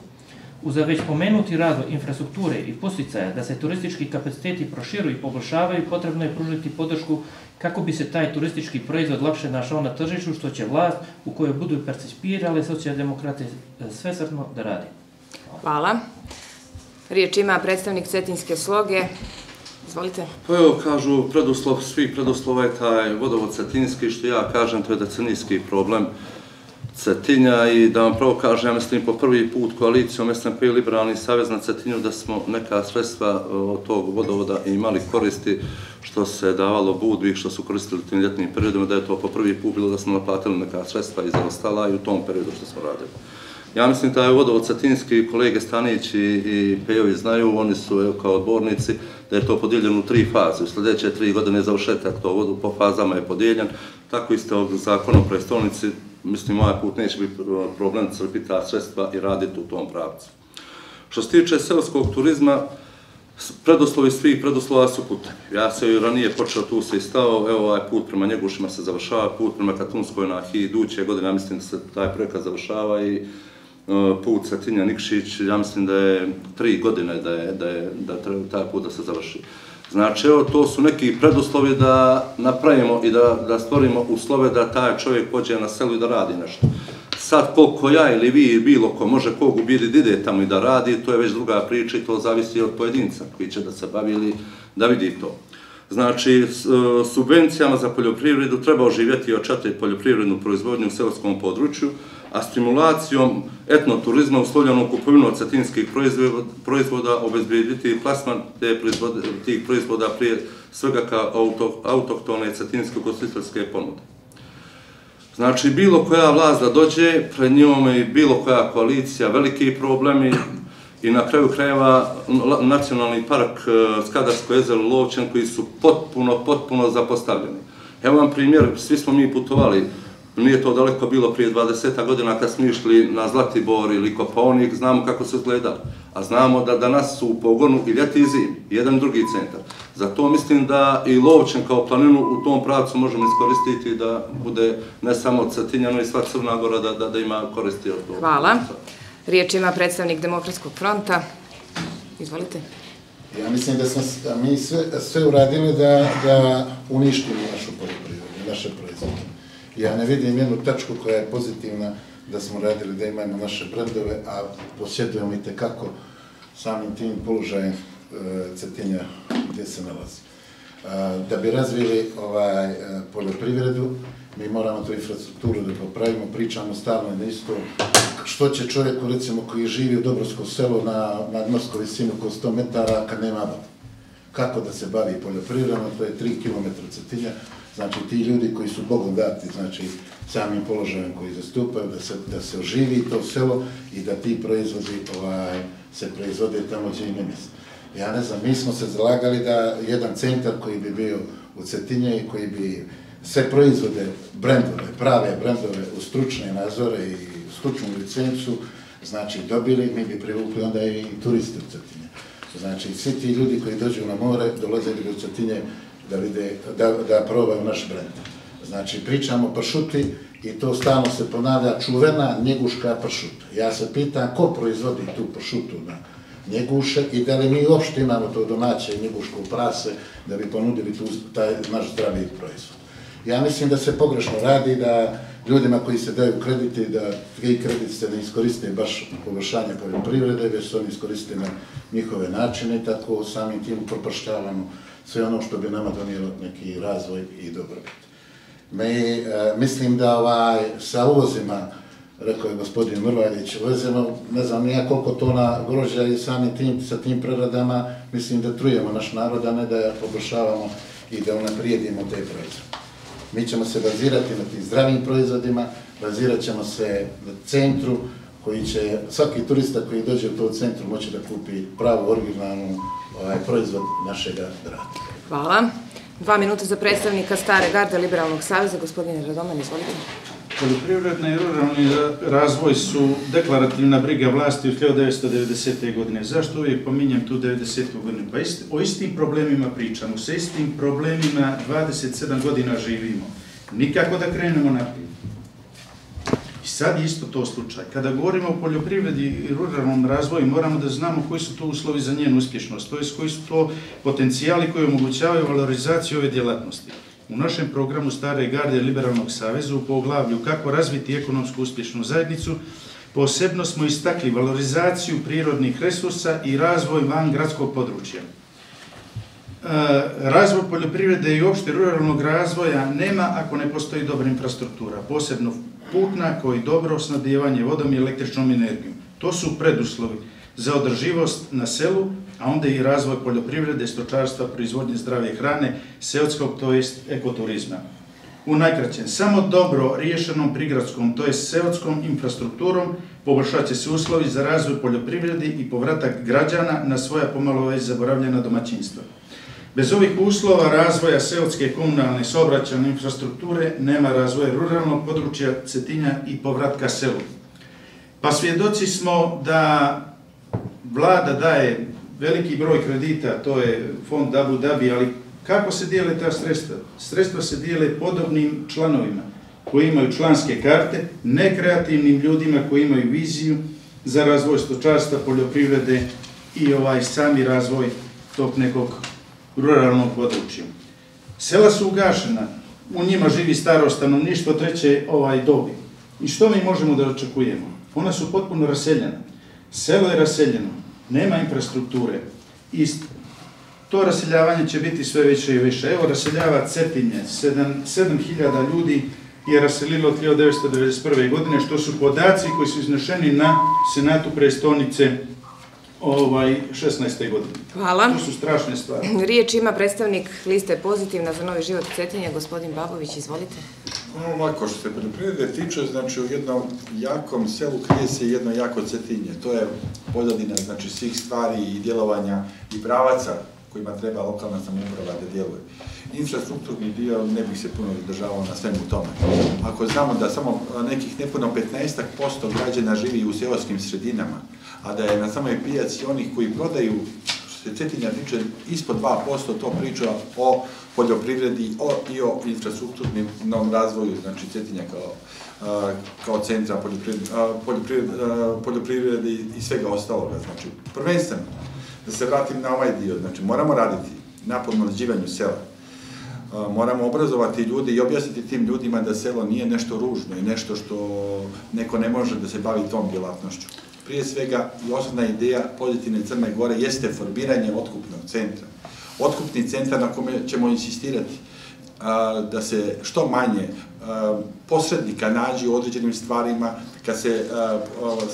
Uz već pomenuti razvoj infrastrukture i posticaja da se turistički kapaciteti proširuju i poboljšavaju, potrebno je pružiti podršku kako bi se taj turistički proizvod lakše našao na tržištu, što će vlast u kojoj budu percipirale socijaldemokrate svesrdno da radi. Hvala. Riječ ima predstavnik Cetinske sloge. Izvolite. Pa evo, kažu, preduslov, svih preduslova je taj vodovod Cetinski, što ja kažem, to je decenijski problem Cetinja i da vam pravo kažem, ja mislim po prvi put koalicijom SNP i Liberalni savez na Cetinju da smo neka sredstva od tog vodovoda imali koristi što se davalo Budvi, što su koristili tim ljetnim periodima, da je to po prvi put bilo da smo naplatili neka sredstva i zaostala i u tom periodu što smo radili. Ja mislim da je vodovod Cetinski, kolege Stanić i Pejović znaju, oni su kao odbornici, da je to podijeljeno u 3 faze. U sljedeće 3 godine završetak to vodu po fazama je podijeljen. Tako isto ovdje zakon o prestolnici, mislim, ovaj put neće biti problem crpiti ta sredstva i raditi u tom pravcu. Što se tiče seoskog turizma, preduslovi svih preduslova su putevi. Ja se i ranije počeo, tu se i stao, evo ovaj put prema Njegušima se završava, put prema Katunskoj Nahiji iduće godine, ja mislim da se taj projekat završava i put Cetinja-Nikšić, ja mislim da je 3 godine da treba taj put da se završi. Znači, evo, to su neki preduslovi da napravimo i da stvorimo uslove da taj čovjek pođe na selu i da radi nešto. Sad, koliko ja ili vi ili bilo ko može kog ubiti da ide tamo i da radi, to je već druga priča i to zavisi od pojedinca koji će da se bavi ili da vidi to. Znači, subvencijama za poljoprivredu treba oživjeti i očatiti poljoprivrednu proizvodnju u seoskom području, a stimulacijom etnoturizma uslovljenom kupovinom cetinskih proizvoda obezbijediti plasman tih proizvoda prije svega kao autohtone cetinske ugostiteljske ponude. Znači, bilo koja vlast da dođe, pred njom i bilo koja koalicija, veliki problemi i na kraju krajeva nacionalni park Skadarsko jezero Lovćen koji su potpuno zapostavljeni. Evo vam primjer, svi smo mi putovali, nije to daleko bilo prije 20 godina kad smo išli na Zlatibor ili Kopaonik, znamo kako se izgleda, a znamo da danas su u pogonu i ljeti i zimi, jedan drugi centar. Zato mislim da i Lovćen kao planinu u tom pravcu možemo iskoristiti da bude ne samo Cetinja, no i sva Crna Gora da ima koristi od toga. Hvala. Riječ ima predstavnik Demokratskog fronta. Izvolite. Ja mislim da smo mi sve uradili da uništimo našu poljoprivredu, naše proizvode. Ja ne vidim jednu tačku koja je pozitivna da smo radili, da imamo naše brendove, a posjedujemo i tekako samim tim položajem Cetinja gdje se nalazi. Da bi razvili poljoprivredu, mi moramo tu infrastrukturu da popravimo, pričamo stalno da isto što će čovjeku, recimo, koji živi u Dobrovskom selu na nadmorskoj visini oko 100 metara kad nema voda. Kako da se bavi poljoprivredom, to je 3 km Cetinja. Znači, ti ljudi koji su Bogom dati, znači, samim položajem koji zastupaju, da se oživi to selo i da ti proizvodi se proizvode tamo gdje im je mjesto. Ja ne znam, mi smo se zalagali da jedan centar koji bi bio u Cetinje i koji bi sve proizvode, brendove, prave brendove u stručne nadzore i stručnu licencu, znači, dobili, mi bi privukli onda i turiste u Cetinje. Znači, svi ti ljudi koji dođu na more, dolazili u Cetinje da vide, da probaju naš brend. Znači, pričamo o pršuti i to stalno se ponavlja, čuvena njeguška pršuta. Ja se pitam ko proizvodi tu pršutu na njeguše i da li mi uopšte imamo to domaće njeguško prase da bi ponudili taj naš zdravi proizvod. Ja mislim da se pogrešno radi, da ljudima koji se daju krediti, da ti krediti se ne iskoriste baš poboljšanje poljoprivrede, već se oni iskoriste na njihove načine, tako samim tim propaštavamo sve ono što bi nama donijelo neki razvoj i dobrobit. Mislim da sa uvozima, rekao je gospodin Mrvaljić, uvezemo, ne znam nija koliko tona grožđa i samim tim, sa tim preradama, mislim da trujemo naš narod, a ne da poboljšavamo i da unaprijedimo te proizvode. Mi ćemo se bazirati na tim zdravim proizvodima, bazirat ćemo se na centru koji će svaki turista koji dođe u to centru moći da kupi pravu, originalnu proizvod našeg grada. Hvala. 2 minuta za predstavnika Stare garde Liberalnog saveza, gospodine Radoman, izvolite. Poljoprivredni i ruralni razvoj su deklarativna briga vlasti od 1990. godine. Zašto uvijek pominjem tu 90. godinu? Pa o istim problemima pričamo, sa istim problemima 27 godina živimo. Nikako da krenemo naprijed. I sad je isto to slučaj. Kada govorimo o poljoprivredi i ruralnom razvoju, moramo da znamo koji su to uslovi za njenu uspješnost, to je koji su to potencijali koji omogućavaju valorizaciju ove djelatnosti. U našem programu Stare garde Liberalnog saveza u poglavlju Kako razviti ekonomsku uspješnu zajednicu posebno smo istakli valorizaciju prirodnih resursa i razvoj van gradskog područja. Razvoj poljoprivrede i uopšte ruralnog razvoja nema ako ne postoji dobra infrastruktura, posebno putna kao i dobro snabdijevanje vodom i električnom energijom. To su preduslovi za održivost na selu, a onda i razvoj poljoprivrede, stočarstva, proizvodnje zdrave hrane, seoskog, to jest ekoturizma. U najkraćem, samo dobro riješenom prigradskom, to jest seotskom infrastrukturom, poboljšat će se uslovi za razvoj poljoprivrede i povratak građana na svoja pomalo već zaboravljena domaćinstva. Bez ovih uslova razvoja seotske komunalne saobraćajne infrastrukture nema razvoja ruralnog područja Cetinja i povratka selu. Pa svjedoci smo da vlada daje veliki broj kredita, to je fond Abu Dhabi, ali kako se dijele ta sredstva? Sredstva se dijele podobnim članovima koji imaju članske karte, nekreativnim ljudima koji imaju viziju za razvoj stočarstva, poljoprivrede i sami razvoj tog nekog ruralnog područja. Sela su ugašena, u njima živi staro stanovništvo treće dobi. I što mi možemo da očekujemo? Ona su potpuno raseljena. Selo je raseljeno, nema infrastrukture i to raseljavanje će biti sve više i više. Evo, raseljava Cetinje, 7.000 ljudi je raselilo od 1991. godine, što su podaci koji su iznešeni na Senatu prestolnice 16. godine. Hvala. To su strašne stvari. Riječ ima predstavnik liste Pozitivna za novi život Cetinja, gospodin Babović, izvolite. Ovako, što se poljoprivrede tiče, znači u jednom jakom selu krije se jedno jako Cetinje. To je pozadina, znači, svih stvari i djelovanja i pravaca kojima treba lokalna samouprava da djeluje. Infrastrukturni dio ne bih se puno zadržavao na svemu tome. Ako znamo da samo nekih nepuno 15% građana živi u seoskim sredinama, a da je na samoj pijaci onih koji prodaju, što se Cetinja tiče, ispod 2%, to priča o poljoprivredi i o infrastrukturnom razvoju, znači Cetinja kao centra poljoprivrede i svega ostaloga. Znači, prvenstveno, da se vratim na ovaj dio, znači moramo raditi na podmlađivanju sela. Moramo obrazovati ljude i objasniti tim ljudima da selo nije nešto ružno i nešto što neko ne može da se bavi tom djelatnošću. Prije svega i osnovna ideja Pozitivne Crne Gore jeste formiranje otkupnog centra. Otkupni centar na kome ćemo insistirati da se što manje posrednika nađe u određenim stvarima kad se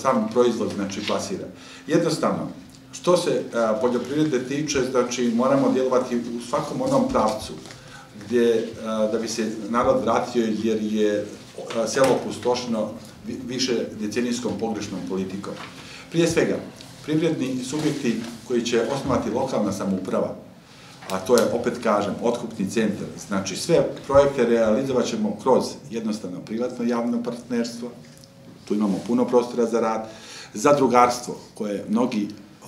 sam proizvod plasira. Jednostavno, što se poljoprivrede tiče, znači moramo djelovati u svakom onom pravcu gdje da bi se narod vratio jer je selo opustošeno više decenijskom pogrešnom politikom. Prije svega, privredni subjekti koji će osnovati lokalna samouprava, a to je, opet kažem, otkupni centar, znači sve projekte realizovat ćemo kroz jednostavno privatno javno partnerstvo, tu imamo puno prostora za rad, zadrugarstvo koje mnogi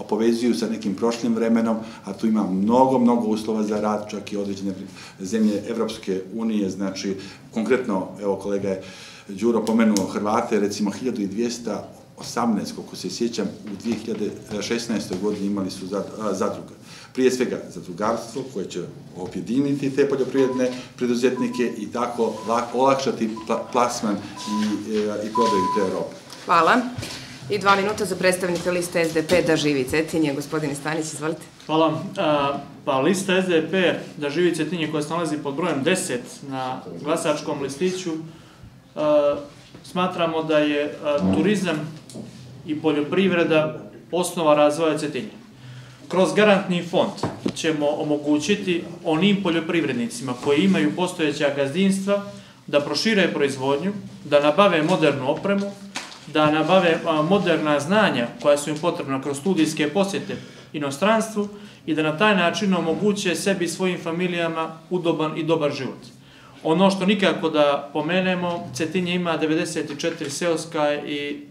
povezuju sa nekim prošlim vremenom, a tu ima mnogo uslova za rad, čak i određene zemlje Evropske unije, znači konkretno, evo kolega je Đuro pomenuo Hrvate, recimo 1218, koliko se sjećam, u 2016. godini imali su zadruga. Prije svega zadrugarstvo koje će objediniti te poljoprivredne preduzetnike i tako olakšati plasman i prodaju te robe. Hvala. I 2 minuta za predstavnika liste SDP Da živi Cetinje. Gospodine Stanić, izvolite. Hvala. Pa lista SDP Da živi Cetinje koja se nalazi pod brojem 10 na glasačkom listiću, smatramo da je turizam i poljoprivreda osnova razvoja Cetinja. Kroz garantni fond ćemo omogućiti onim poljoprivrednicima koji imaju postojeća gazdinstva da prošire proizvodnju, da nabave modernu opremu da nabave moderna znanja koja su im potrebna kroz studijske posjete inostranstvu i da na taj način omoguće sebi i svojim familijama udoban i dobar život. Ono što nikako da pomenemo, Cetinje ima 94 seoska i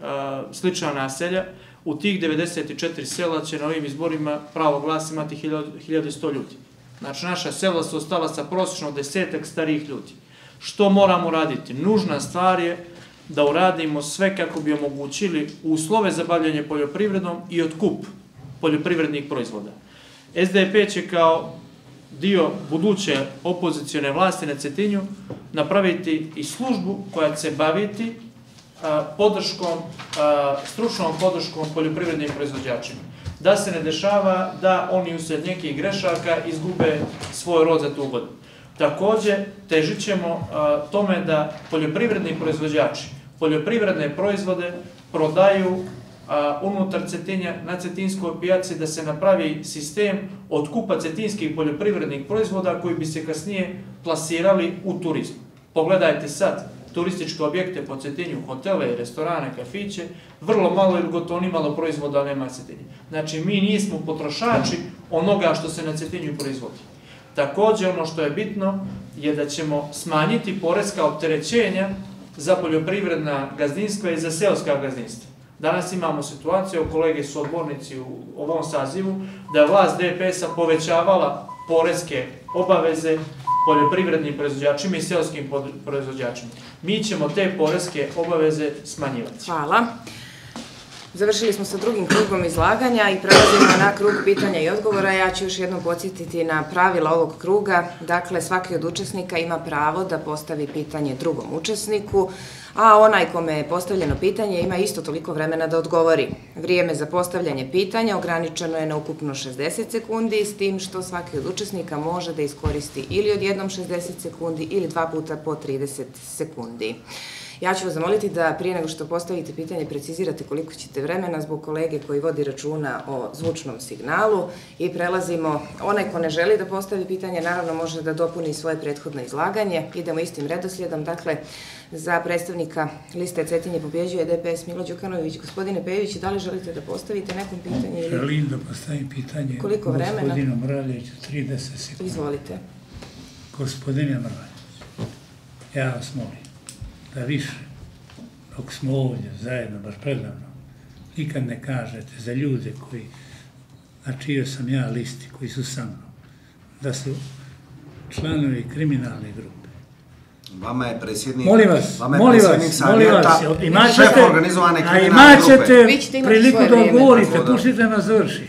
slična naselja. U tih 94 sela će na ovim izborima pravo glas imati 1100 ljudi. Znači, naša sela su ostala sa prosječno 10 starijih ljudi. Što moramo raditi? Nužna stvar je da uradimo sve kako bi omogućili uslove za bavljanje poljoprivredom i otkup poljoprivrednih proizvoda. SDP će kao dio buduće opozicione vlasti na Cetinju napraviti i službu koja će se baviti stručnom podrškom poljoprivrednim proizvođačima. Da se ne dešava da oni usred nekih grešaka izgube svoj rod za tu godinu. Također, težit ćemo tome da poljoprivredni proizvođači poljoprivredne proizvode prodaju unutar Cetinja na cetinskoj pijaci, da se napravi sistem otkupa cetinskih poljoprivrednih proizvoda koji bi se kasnije plasirali u turizmu. Pogledajte sad turističke objekte po Cetinju, hotele, restorane, kafiće, vrlo malo ili gotovo ni malo proizvoda nema Cetinja. Znači, mi nismo potrošači onoga što se na Cetinju proizvodi. Također, ono što je bitno je da ćemo smanjiti poreska opterećenja za poljoprivredna gazdinstva i za seoska gazdinstva. Danas imamo situaciju, kolege su odbornici u ovom sazivu, da je vlast DPS-a povećavala poreske obaveze poljoprivrednim proizvođačima i seoskim proizvođačima. Mi ćemo te poreske obaveze smanjivati. Hvala. Završili smo sa drugim krugom izlaganja i prelazimo na krug pitanja i odgovora. Ja ću još jednom podsjetiti na pravila ovog kruga. Dakle, svaki od učesnika ima pravo da postavi pitanje drugom učesniku, a onaj kome je postavljeno pitanje ima isto toliko vremena da odgovori. Vrijeme za postavljanje pitanja ograničeno je na ukupno 60 sekundi, s tim što svaki od učesnika može da iskoristi ili odjednom 60 sekundi ili 2 puta po 30 sekundi. Ja ću vas zamoliti da prije nego što postavite pitanje precizirate koliko ćete vremena zbog kolege koji vodi računa o zvučnom signalu i prelazimo. Onaj ko ne želi da postavi pitanje naravno može da dopuni svoje prethodno izlaganje. Idemo istim redoslijedom. Dakle, za predstavnika liste Cetinje pobjeđuje DPS Milo Đukanović. Gospodine Pejović, da li želite da postavite nekom pitanje? Želim da postavim pitanje gospodinu Mraljeviću, 30 sekundi. Izvolite. Gospodine Mraljević, ja vas molim da više, dok smo ovdje zajedno, baš predavno, nikad ne kažete za ljude koji, na čijoj sam ja listi, koji su sa mnom, da su članovi kriminalne grupe. Vama je predsjednik savjeta, šef organizovane kriminalne grupe. A imaćete priliku da odgovorite, puštite nas završi.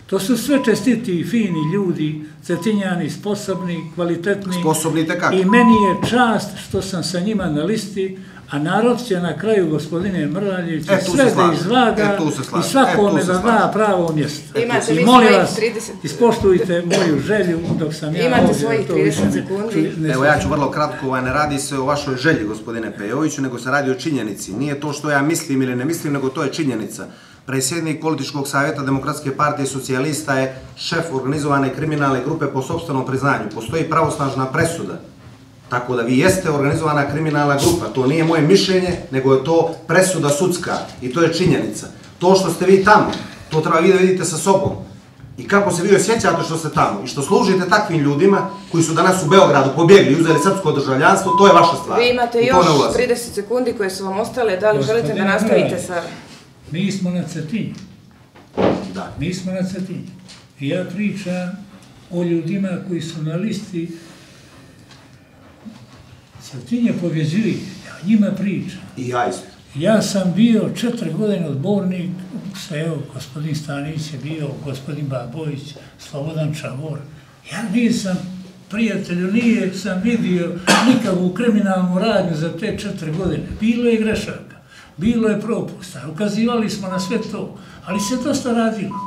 To su sve čestiti i fini ljudi, cetinjani, sposobni, kvalitetni. Sposobnite kako? I meni je čast što sam sa njima na listi, a narod će na kraju, gospodine Mraljeviću, sve da izvaga i svakome da da pravo mjesto. I molim vas, ispoštujte moju želju dok sam ja ovdje. Imate svojih 30 sekundi. Evo, ja ću vrlo kratko, ne radi se o vašoj želji, gospodine Pejoviću, nego se radi o činjenici. Nije to što ja mislim ili ne mislim, nego to je činjenica. Predsjednik Političkog savjeta Demokratske partije socijalista je šef organizovane kriminalne grupe po sopstvenom priznanju. Postoji pravosnažna presuda. Tako da vi jeste organizovana kriminalna grupa. To nije moje mišljenje, nego je to presuda sudska. I to je činjenica. To što ste vi tamo, to treba vi da vidite sa sobom. I kako se vi osjećate što ste tamo i što služite takvim ljudima koji su danas u Beogradu pobjegli i uzeli srpsko državljanstvo, to je vaša stvar. Vi imate još 30 sekundi koje su vam ostale. Da li želite da nastavite sa... Mi smo na Cetinju. Da. Mi smo na Cetinju. I ja pričam o ljudima koji su na listi Cetinje pobjeđuju. Ja njima pričam. I ja isto. Ja sam bio 4 godine odbornik, evo, gospodin Stanić je bio, gospodin Babović, Slobodan Čavor. Ja nisam, prijatelju, nisam vidio nikakvu kriminalnu radnju za te 4 godine. Bilo je grešaka. Bilo je propusta, ukazivali smo na sve to, ali se dosta radilo.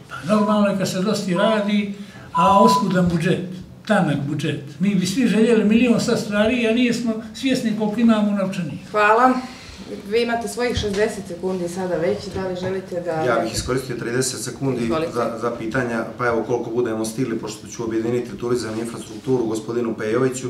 Pa normalno je kad se dosta radi, a oskudan budžet, tanak budžet. Mi bi svi željeli milion sa stvari, a nismo svjesni koliko imamo novčanih. Hvala. Vi imate svojih 60 sekundi sada već, da li želite da... Ja bih iskoristio 30 sekundi za pitanja, pa evo koliko budemo stigli, pošto ću objediniti turizam i infrastrukturu gospodinu Pejoviću.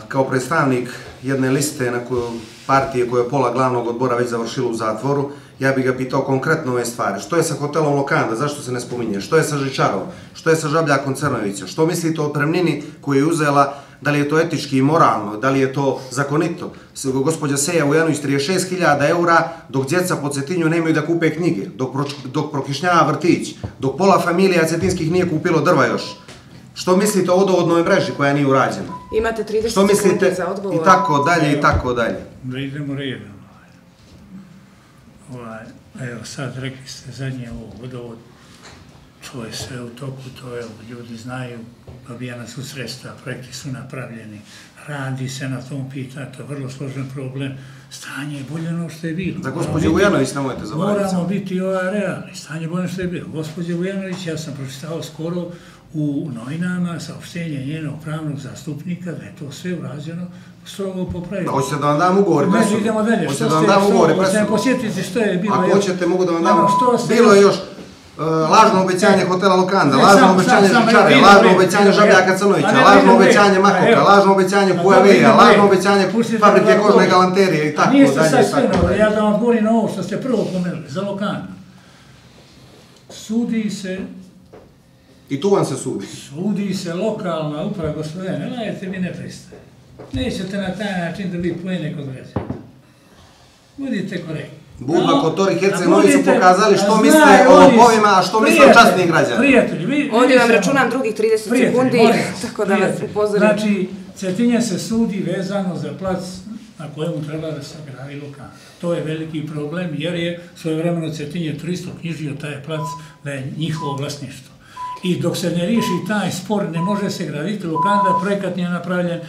kao predstavnik jedne liste na koju partije koja je pola glavnog odbora već završila u zatvoru, ja bih ga pitao konkretno ove stvari. Što je sa hotelom Lokanda, zašto se ne spominje? Što je sa Žičarom? Što je sa Žabljakom Crnovićem? Što mislite o otpremnini koju je uzela? Da li je to etički i moralno? Da li je to zakonito? Gospođa Seja Vujanović 36.000 eura, dok djeca po Cetinju nemaju da kupe knjige, dok prokišnjava vrtić, dok pola familija cetinskih nije kupilo drva još. Što mislite o vodovodnoj mreži koja nije urađena? Imate 30 sekundi za odgovor. I tako dalje, i tako dalje. Da idemo redom. Evo sad rekli ste zadnje ovo vodovod, to je sve u toku, to je, ljudi znaju, dobijana su sredstva, projekti su napravljeni, radi se na tom pitanju, to je vrlo složen problem, stanje je bolje ono što je bilo. Za gospođe Vujanović nemojte zaboraviti. Moramo biti realni, stanje je bolje ono što je bilo. Gospođe Vujanović, ja sam pročitao skoro u novinama saopštenje njenog pravnog zastupnika da je to sve urađeno strogo po pravilu. Hoćete da vam dam ugovor i presudu? Idemo dalje. Hoćete da vam dam ugovor i presudu? Hoćete posjetiti što je bilo. Ako hoćete, mogu da vam dam. Bilo je još lažno obećanje hotela Lokanda, lažno obećanje Žičare, lažno obećanje Žabljaka Crnovića, lažno obećanje Makoka, lažno obećanje Huawei-a, lažno obećanje fabrike kožne galanterije i tako dalje. Nije se sad sve, ja da vam odgovorim na ovo što ste prvo pomenuli, za Lokanda. Sudi se... I tu vam se sudi? Sudi se lokalna uprava, gospodine, ne lajete mi ne pristaje. Nećete na taj način da vi pojene kod građana. Budite korektni. Budva, Kotor i Herceg-Novi su pokazali što misle o lopovima, a što misle o časnim građanima. Prijatelji, ovdje vam računam drugih 30 sekundi, tako da vas upozorim. Znači, Cetinje se sudi vezano za plac na kojemu treba da se gradi Lokanda. To je veliki problem jer je svojevremeno Cetinje turisto knjižio taj plac da je njihovo vlasništvo. I dok se ne riješi taj spor, ne može se graditi Lokanda, projekat nije napravljen,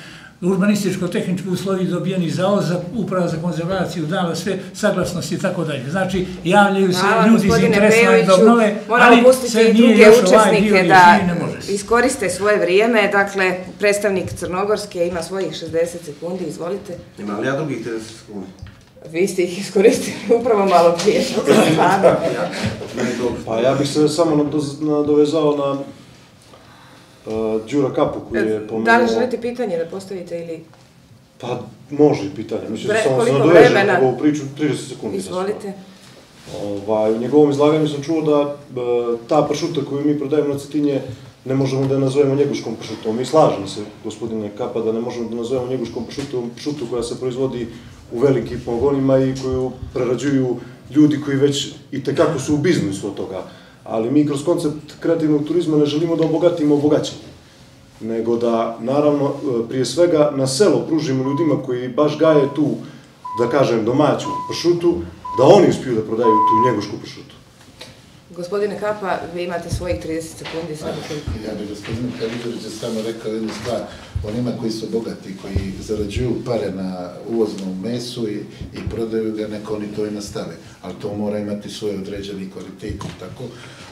urbanističko-tehnički uslovi dobijeni za uprava za konzervaciju, dala sve saglasnosti i tako dalje. Znači, javljaju se ljudi iz interesna da obnove, ali se nije još ovaj dio riješeni, ne može se. Iskoriste svoje vrijeme, dakle, predstavnik Crnogorske ima svojih 60 sekundi, izvolite. Ima li ja drugih 30 sekundi? Vi ste ih iskoristili upravo malo prije. Pa ja bih se samo nadovezao na Đura Kapu koji je pomenuo... Da li želite pitanje da postavite ili... Pa može i pitanje, mislim da samo se nadovežem na ovu priču 30 sekundi. Izvolite. U njegovom izlaganju sam čuo da ta pršuta koju mi prodajemo na Cetinje ne možemo da je nazovemo njeguškom pršutom. Mi slažemo se, gospodine Kapa, da ne možemo da nazovemo njeguškom pršutu koja se proizvodi u velikim pogonima i koju prerađuju ljudi koji već i tekako su u biznisu od toga. Ali mi kroz koncept kreativnog turizma ne želimo da obogatimo obogaćenje, nego da, naravno, prije svega na selo pružimo ljudima koji baš gaje tu, da kažem, domaću pršutu, da oni uspiju da prodaju tu njegušku pršutu. Gospodine Kapa, vi imate svojih 30 sekundi. Ja bih gospodinu Kaliđeriću samo rekao jednu stvar. Onima koji su bogati, koji zarađuju pare na uvoznom mesu i prodaju ga, neka oni to i nastave. Ali to mora imati svoj određeni kvalitet i tako.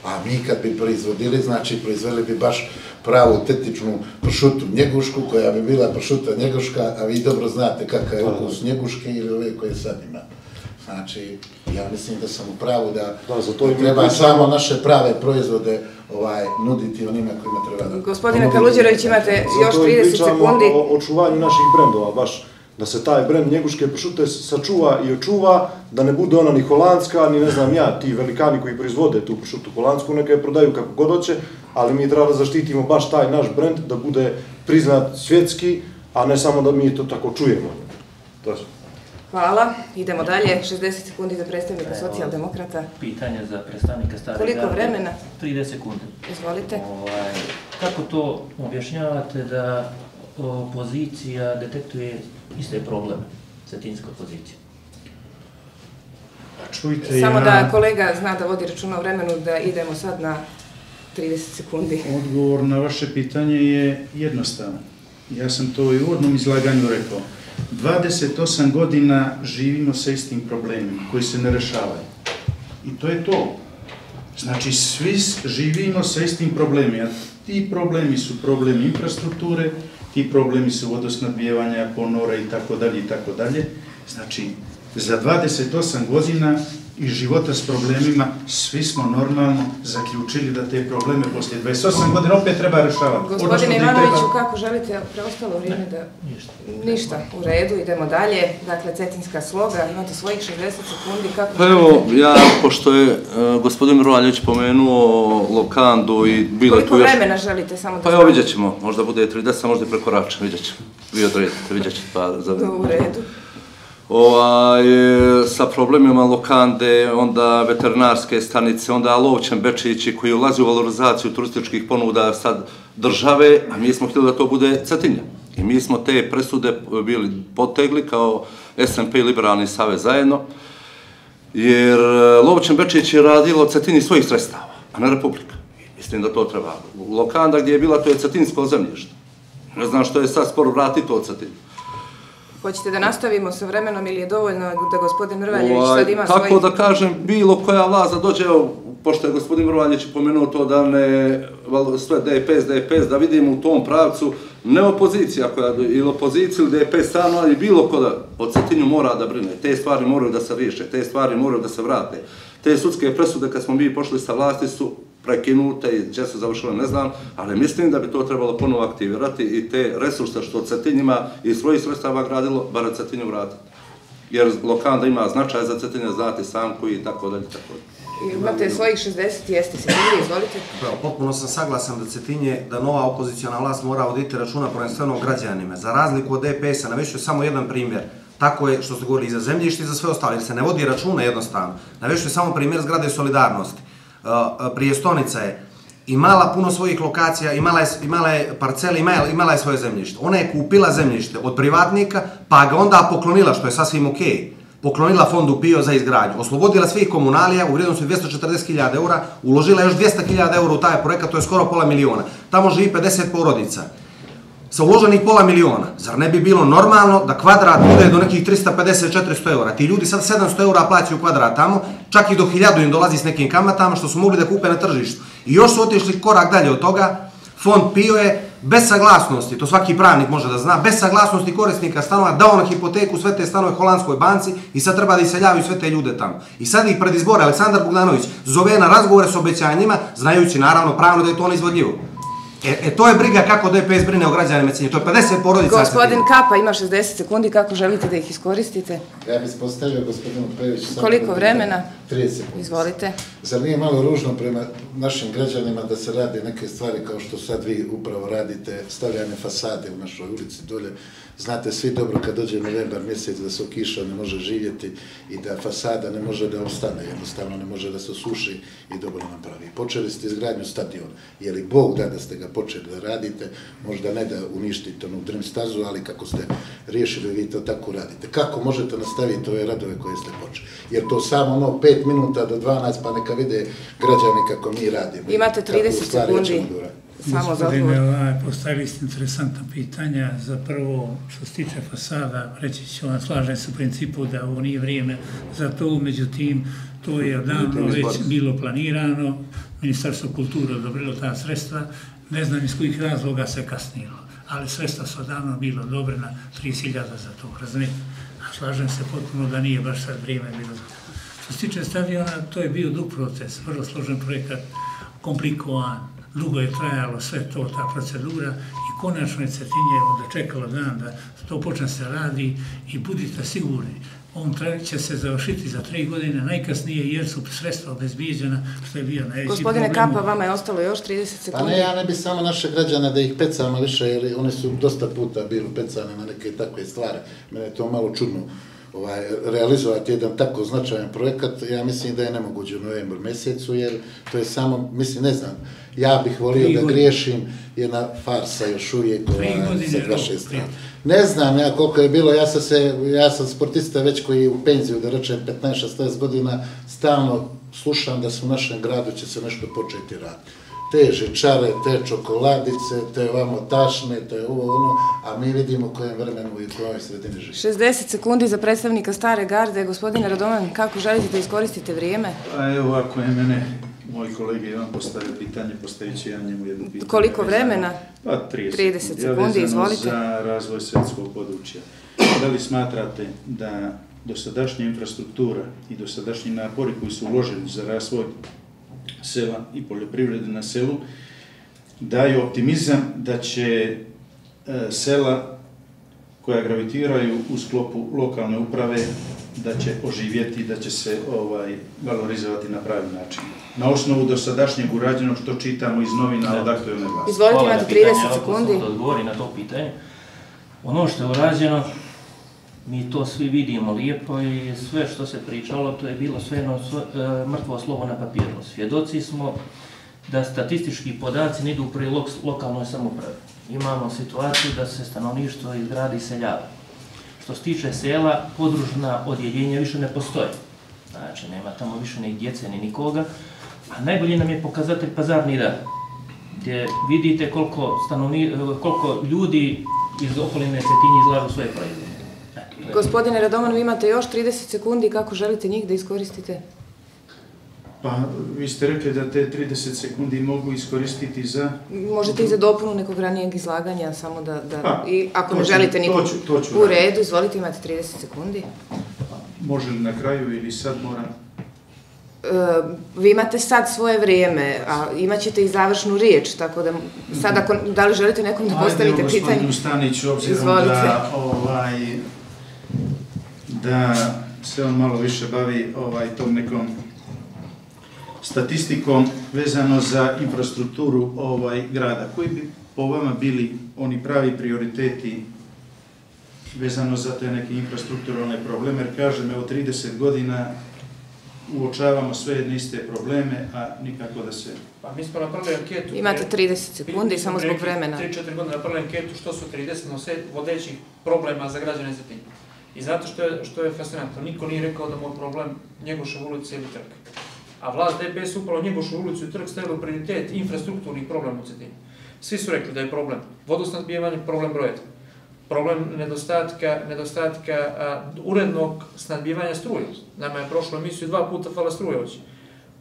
A mi kad bi proizvodili, znači proizveli bi baš pravu tetičnu pršutu njegušku, koja bi bila pršuta njeguška, a vi dobro znate kakav je ukus njeguške ili ove koje sad ima. Znači, ja mislim da sam u pravu da treba samo naše prave proizvode nuditi onima kojima treba da... Gospodine Kaluđerović, imate još 30 sekundi. Zato i pričamo o očuvanju naših brendova, baš da se taj brend njeguške pršute sačuva i očuva, da ne bude ona ni holandska, ni ne znam ja, ti velikani koji proizvode tu pršutu holandsku, neka je prodaju kako god hoće, ali mi treba da zaštitimo baš taj naš brend, da bude priznat svjetski, a ne samo da mi to tako čujemo. To je sve. Hvala. Idemo dalje. 60 sekundi za predstavnika socijaldemokrata. Pitanje za predstavnika Stare Grade. Koliko vremena? 30 sekundi. Izvolite. Kako to objašnjavate da opozicija detektuje iste probleme, cetinska opozicija? Samo da kolega zna da vodi računa o vremenu, da idemo sad na 30 sekundi. Odgovor na vaše pitanje je jednostavan. Ja sam to i u uvodnom izlaganju rekao. 28 godina živimo sa istim problemima koji se ne rešavaju. I to je to. Znači, svi živimo sa istim problemima. Ti problemi su problemi infrastrukture, ti problemi su vodosnadbijevanja, ponora i tako dalje i tako dalje. Znači, Za 28 godina i života s problemima, svi smo normalno zaključili da te probleme poslije 28 godina opet treba rešavati. Gospodine Ivanoviću, kako želite preostalo vrijeme da... Ništa, u redu, idemo dalje. Dakle, cetinska sloga, imate svojih 60 sekundi, kako... Pa evo, ja, pošto je gospodin Mirovaljević pomenuo lokandu i bilo je tu još... Koliko vremena želite samo da... Pa evo, vidjet ćemo, možda bude 30, možda i prekoračen, vidjet ćemo. Vi odredite, vidjet ćete, pa za... U redu. Sa problemima lokande, onda veterinarske stanice, onda Lovćen Bečići koji ulazi u valorizaciju turističkih ponuda sad države, a mi smo htjeli da to bude Cetinja. I mi smo te presude bili potegli kao SMP i Liberalni savez zajedno, jer Lovćen Bečić je radilo Cetinji svojih sredstava, a ne Republika. Mislim da to treba. Lokanda gdje je bila, to je cetinsko zemljište. Ne znam što je sad sporo vratiti to Cetinju. Hoćete da nastavimo sa vremenom ili je dovoljno da gospodin Mrvaljević sad ima svojih... Kako da kažem, bilo koja vlast da dođe, pošto je gospodin Mrvaljević pomenuo to da ne sve DPS, da vidimo u tom pravcu, ne opozicija koja, ili opozicija ili DPS stano, ali bilo ko da od Cetinju mora da brine. Te stvari moraju da se riješe, te stvari moraju da se vrate. Te sudske presude kad smo mi pošli sa vlasti su prekinute i gdje su završile, ne znam, ali mislim da bi to trebalo ponovo aktivirati i te resurse što Cetinj ima i svojih sredstava gradilo, bar Cetinju vratiti. Jer lokanda ima značaj za Cetinje, znate sam koji i tako dalje, tako dalje. Imate svojih 60, jeste sekundi, izvolite. Potpuno sam saglasan da Cetinje, da nova opozicijona vlast mora voditi računa prvenstveno o građanima. Za razliku od DPS-a, navešću samo jedan primjer. Tako je što ste govorili i za zemljište i za sve ostalo, jer se ne vodi računa jednostavno. Navešću samo primjer zgrade Solidarnosti. Prijestonica je imala puno svojih lokacija, imala je parcele, imala je svoje zemljište. Ona je kupila zemljište od privatnika, pa ga onda poklonila, što je sasvim okej. Poklonila fondu PIO za izgradnju, oslobodila svih komunalija u vrijednosti 240.000 eura, uložila još 200.000 eura u taj projekat, to je skoro pola miliona. Tamo živi 50 porodica. Sa uloženih pola miliona. Zar ne bi bilo normalno da kvadrat bude do nekih 350-400 eura? Ti ljudi sad 700 eura plaćaju kvadrat tamo, čak i do 1000 im dolazi s nekim kamatama što su mogli da kupe na tržištu. I još su otišli korak dalje od toga, fond PIO je bez saglasnosti, to svaki pravnik može da zna, bez saglasnosti korisnika stanova dao na hipoteku sve te stanove Holandskoj banci i sad treba da iseljavaju sve te ljude tamo. I sad ih pred izbore Aleksandar Bogdanović zove na razgovore s obećanjima, znajući naravno pravno da je to neizvodljivo. To je briga kako DPS brine o građanima Cetinja. To je 50 porodica. Gospodin Kapa ima 60 sekundi, kako želite da ih iskoristite? Ja bih postavio gospodinu Pejoviću... Koliko vremena? 30 sekundi. Izvolite. Zar nije malo ružno prema našim građanima da se rade neke stvari kao što sad vi upravo radite, stavljane fasade u našoj ulici dolje? Znate svi dobro kad dođe novembar mjesec da se u kiša ne može živjeti i da fasada ne može da ostane, jednostavno ne može da se suši i dobro napravi. Počeli ste izgradnju stadiona, je li Bog da ste ga počeli da radite, možda ne da uništite onu Dream stazu, ali kako ste riješili vi to tako radite. Kako možete nastaviti ove radove koje ste počeli? Jer to samo 5 minuta do 12 pa neka vide građani kako mi radimo. Imate 30 sekundi. Gospodine, postavili ste interesantna pitanja. Za prvo, što se tiče fasada, reći ću vam, slažem se u principu da ovo nije vrijeme za to, međutim, to je odavno već bilo planirano, Ministarstvo kulture odobrilo ta sredstva, ne znam iz kojih razloga se kasnilo, ali sredstva su odavno bilo odobrena, 30.000 za to, razumijete? A slažem se potpuno da nije baš sad vrijeme bilo za to. Što se tiče stadiona, to je bio dug proces, vrlo složen projekat, komplikovan, dugo je trajalo sve to, ta procedura i konačno je Cetinje dočekalo dan da to počne se radi i budite sigurni, on će se završiti za 3 godine najkasnije jer su sredstva obezbijeđena što je bio najveći problem. Gospodine Kapa, vama je ostalo još 30 sekundi. Pa ne, ja ne bi samo naše građane da ih pecamo više jer oni su dosta puta bili pecane na neke takve stvari. Mene je to malo čudno realizovati jedan tako značajan projekat, ja mislim da je nemoguće u novembru mjesecu, jer to je samo, mislim, ne znam, ja bih volio da griješim jedna farsa još uvijek sa vaše strane. Ne znam ja koliko je bilo, ja sam sportista već koji je u penziju, da rečem 15-16 godina, stalno slušam da su u našem gradu će se nešto početi raditi. Te žečare, te čokoladice, te ovamo tašne, te ovo ono, a mi vidimo u kojem vremenu i u kojoj sredini živi. 60 sekundi za predstavnika Stare garde. Gospodine Radovan, kako želite da iskoristite vrijeme? A evo, ako je mene Moj kolega Ivan postavio pitanje, postavit će ja njemu jedno pitanje. Koliko vremena? Pa 30 sekundi, izvolite. Za razvoj selskog područja. Da li smatrate da dosadašnja infrastruktura i dosadašnji napori koji su uloženi za razvoj sela i poljoprivrede na selu daju optimizam da će sela koja gravitiraju u sklopu lokalne uprave da će oživjeti, da će se valorizovati na pravi način. Na osnovu dosadašnjeg urađenog što čitamo iz novina od aktualne vlasti. Izvolite, imate 30 sekundi. Da odgovori na to pitanje. Ono što je urađeno, mi to svi vidimo lijepo i sve što se pričalo, to je bilo sve mrtvo slovo na papiru. Svjedoci smo da statistički podaci ne idu u prilog lokalnoj samoupravi. Imamo situaciju da se stanovništvo iz grada iseljava. Što se tiče sela, podružna odjeljenja više ne postoje. Znači, nema tamo više ni djece, ni nikoga. A najbolji nam je pokazatelj Pazarni dan, gdje vidite koliko ljudi iz okoline Cetinje izlažu svoje proizvode. Gospodine Radoman, vi imate još 30 sekundi, kako želite njih da iskoristite? Pa, vi ste rekli da te 30 sekundi mogu iskoristiti za... Možete i za dopunu nekog ranijeg izlaganja, samo da... I ako ne želite nikog u redu, izvolite, imate 30 sekundi. Može li na kraju ili sad moram? Vi imate sad svoje vrijeme, a imat ćete i završnu riječ, tako da sad da li želite nekom da postavite pitanje? Ajde, gospodinu Staniću, obzirom da se on malo više bavi tom nekom statistikom vezano za infrastrukturu grada. Koji bi po vama bili oni pravi prioriteti vezano za te neke infrastrukturalne probleme? Jer kažem, evo 30 godina uočavamo sve jedne iste probleme, a nikako da se... Pa mi smo napravili anketu... Imate 30 sekundi, samo zbog vremena. 3-4 godine napravili anketu što su 30 vodećih problema za građane Cetinja. I znate što je fascinantno, niko nije rekao da moj problem Njegoševa ulica ili trg. A vlast DPS upravo Njegoševu ulicu i trg stavila prioritet infrastrukturnih problema u Cetinju. Svi su rekli da je problem vodosnabdijevanje, problem broj 1. Problem nedostatka urednog snabdijevanja struje. Nama je prošlo emisiju 2 puta fala struje ovdje.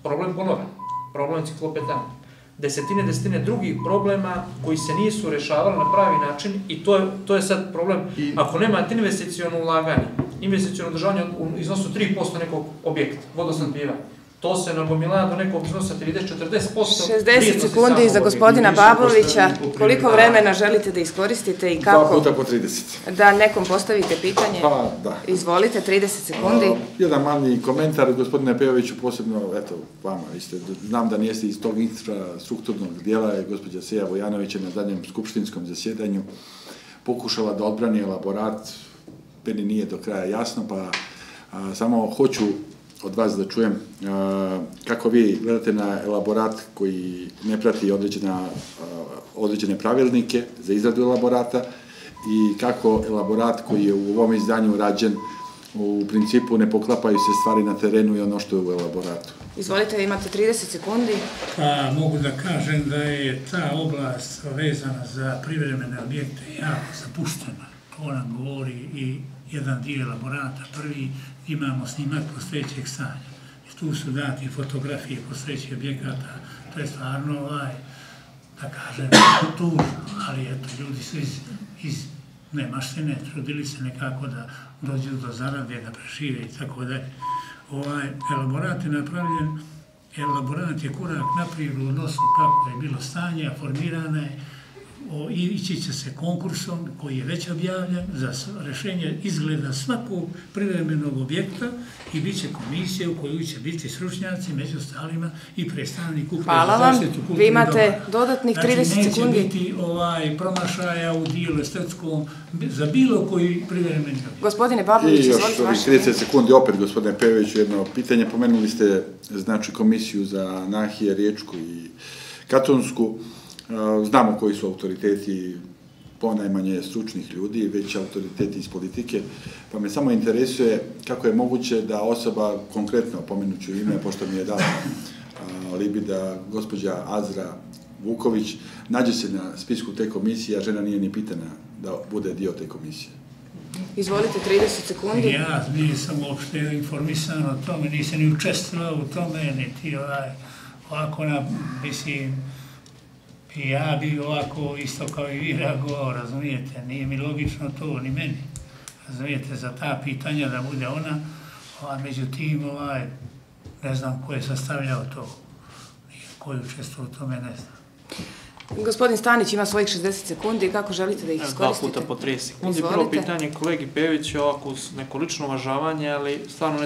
Problem ponovan, problem enciklopedana. Desetine drugih problema koji se nisu rešavali na pravi način i to je sad problem. Ako nemate investiciono ulaganje, investiciono održavanje u iznosu 3% nekog objekta, vodosnabdijevanja, to se nagomila do nekog iznosa 30-40%. 60 sekundi za gospodina Babovića. Koliko vremena želite da iskoristite i kako? 2 puta po 30. Da nekom postavite pitanje? Pa, da. Izvolite, 30 sekundi. Jedan manji komentar, gospodine Pejoviću, posebno, eto, vama, znam da nijeste iz tog infrastrukturnog dijela, je gospođa Seja Vojanović na zadnjem skupštinskom zasjedanju pokušala da odbrani elaborat, meni nije do kraja jasno, pa samo hoću od vas da čujem kako vi gledate na elaborat koji ne prati određene pravilnike za izradu elaborata i kako elaborat koji je u ovom izdanju rađen u principu ne poklapaju se stvari na terenu i ono što je u elaboratu. Izvolite, imate 30 sekundi. Pa mogu da kažem da je ta oblast vezana za privremene objekte jako zapuštena. To nam govori i jedan dio elaborata. Prvi imamo snimak postojećeg stanja. I tu su dati fotografije postojećih objekata. To je stvarno, da kažem, tužno, ali eto, ljudi su iz nemaštine trudili se nekako da dođu do zarade, da prežive i tako dalje. Elaborat je napravljen, elaborat je korak naprijed u odnosu kako je bilo stanje, formirana je, ići će se konkursom koji je već objavljen za rešenje izgleda svakog privremenog objekta i bit će komisija u kojoj će biti stručnjaci, među ostalima i predstavnik uprave za zaštitu kulturnih dobra. Vi imate dodatnih 30 sekundi. Znači, neće biti promašaja u dijelu estetskom za bilo koji privremeni objekt. Gospodine Babović, izvolite vaše. I još 30 sekundi, opet, gospodine Pejoviću, jedno pitanje. Pomenuli ste, znači, komisiju za Nahije, Riječku i Katonsku. Znamo koji su autoriteti, ponajmanje stručnih ljudi, već autoriteti iz politike, pa me samo interesuje kako je moguće da osoba, konkretno pomenuću ime, pošto mi je dala alibi da gospođa Azra Vuković nađe se na spisku te komisije, a žena nije ni pitana da bude dio te komisije. Izvolite, 30 sekundi. Ja nisam uopšte informisan o tome, nisam ni učestvovao u tome, niti ovako mislim, i ja bi ovako isto kao i vi reagovao, razumijete, nije mi logično to, ni meni, razumijete, za ta pitanja da bude ona, međutim, ne znam ko je sastavljao to, ko je učestvovao u tome, ne znam. Gospodin Stanić ima svojih 60 sekundi, kako želite da ih iskoristite? 2 puta po 30 sekundi. Prvo pitanje kolegi Pejovića, ovako uz neko lično uvažavanje, ali stvarno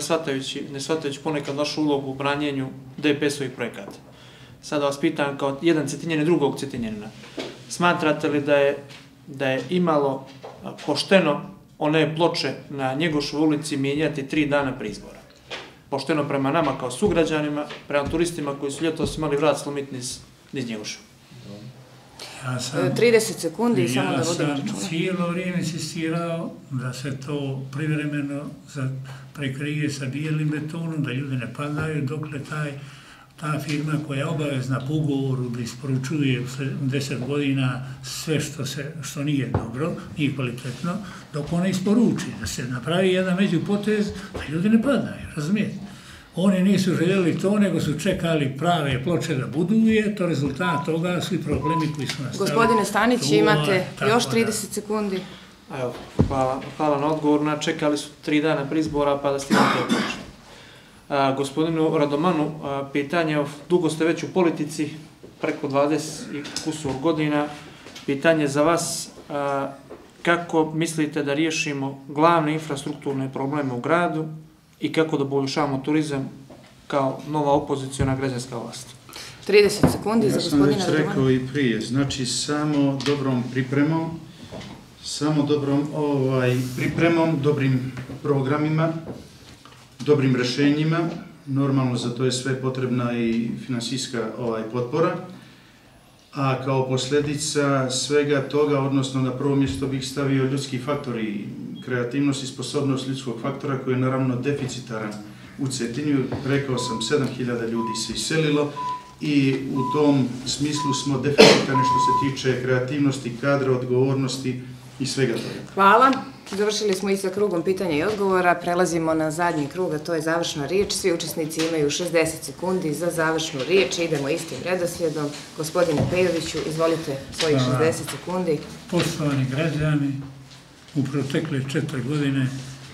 ne shvatajući ponekad vašu ulogu u branjenju DPS-ovih projekata. Sada vas pitam kao jedan Cetinjanin drugog Cetinjanina. Smatrate li da je imalo pošteno one ploče na Njegoševoj ulici mijenjati 3 dana pre izbora? Pošteno prema nama kao sugrađanima, prema turistima koji su ljetos imali vrat slomiti niz Njegoševa. 30 sekundi i samo da vodimo računa. Ja sam cijelo vrijeme insistirao da se to privremeno prekrije sa bijelim betonom, da ljudi ne padaju, dokle ta firma koja je obavezna po ugovoru da isporučuje 10 godina sve što nije dobro, nije kvalitetno, dok ona isporuči, da se napravi jedan međupotez, da ljudi ne padaju, razumijete? Oni nisu željeli to, nego su čekali prave ploče da budu i eto rezultat toga, svi problemi koji su nastali. Gospodine Stanić, imate još 30 sekundi. Evo, hvala na odgovor. Čekali su 3 dana pre izbora pa da stignu te ploče. Gospodinu Radomanu, pitanje, dugo ste već u politici, preko 20 i kusur godina. Pitanje za vas, kako mislite da riješimo glavne infrastrukturne probleme u gradu i kako da poboljšavamo turizam kao nova opozicijona građanska vlast? 30 sekundi za gospodina Radomana. Ja sam već rekao i prije, znači samo dobrom pripremom, dobrim programima, dobrim rešenjima, normalno za to je sve potrebna i finansijska potpora, a kao posljedica svega toga, odnosno na prvo mjesto bih stavio ljudski faktor i kreativnost i sposobnost ljudskog faktora koji je naravno deficitaran u Cetinju. Rekao sam, 7000 ljudi se iselilo i u tom smislu smo deficitarni što se tiče kreativnosti, kadra, odgovornosti i svega toga. Hvala. Završili smo i sa krugom pitanja i odgovora. Prelazimo na zadnji krug, a to je završna riječ. Svi učesnici imaju 60 sekundi za završnu riječ. Idemo istim redoslijedom. Gospodine Pejoviću, izvolite svojih 60 sekundi. Poštovani građani, u protekle 4 godine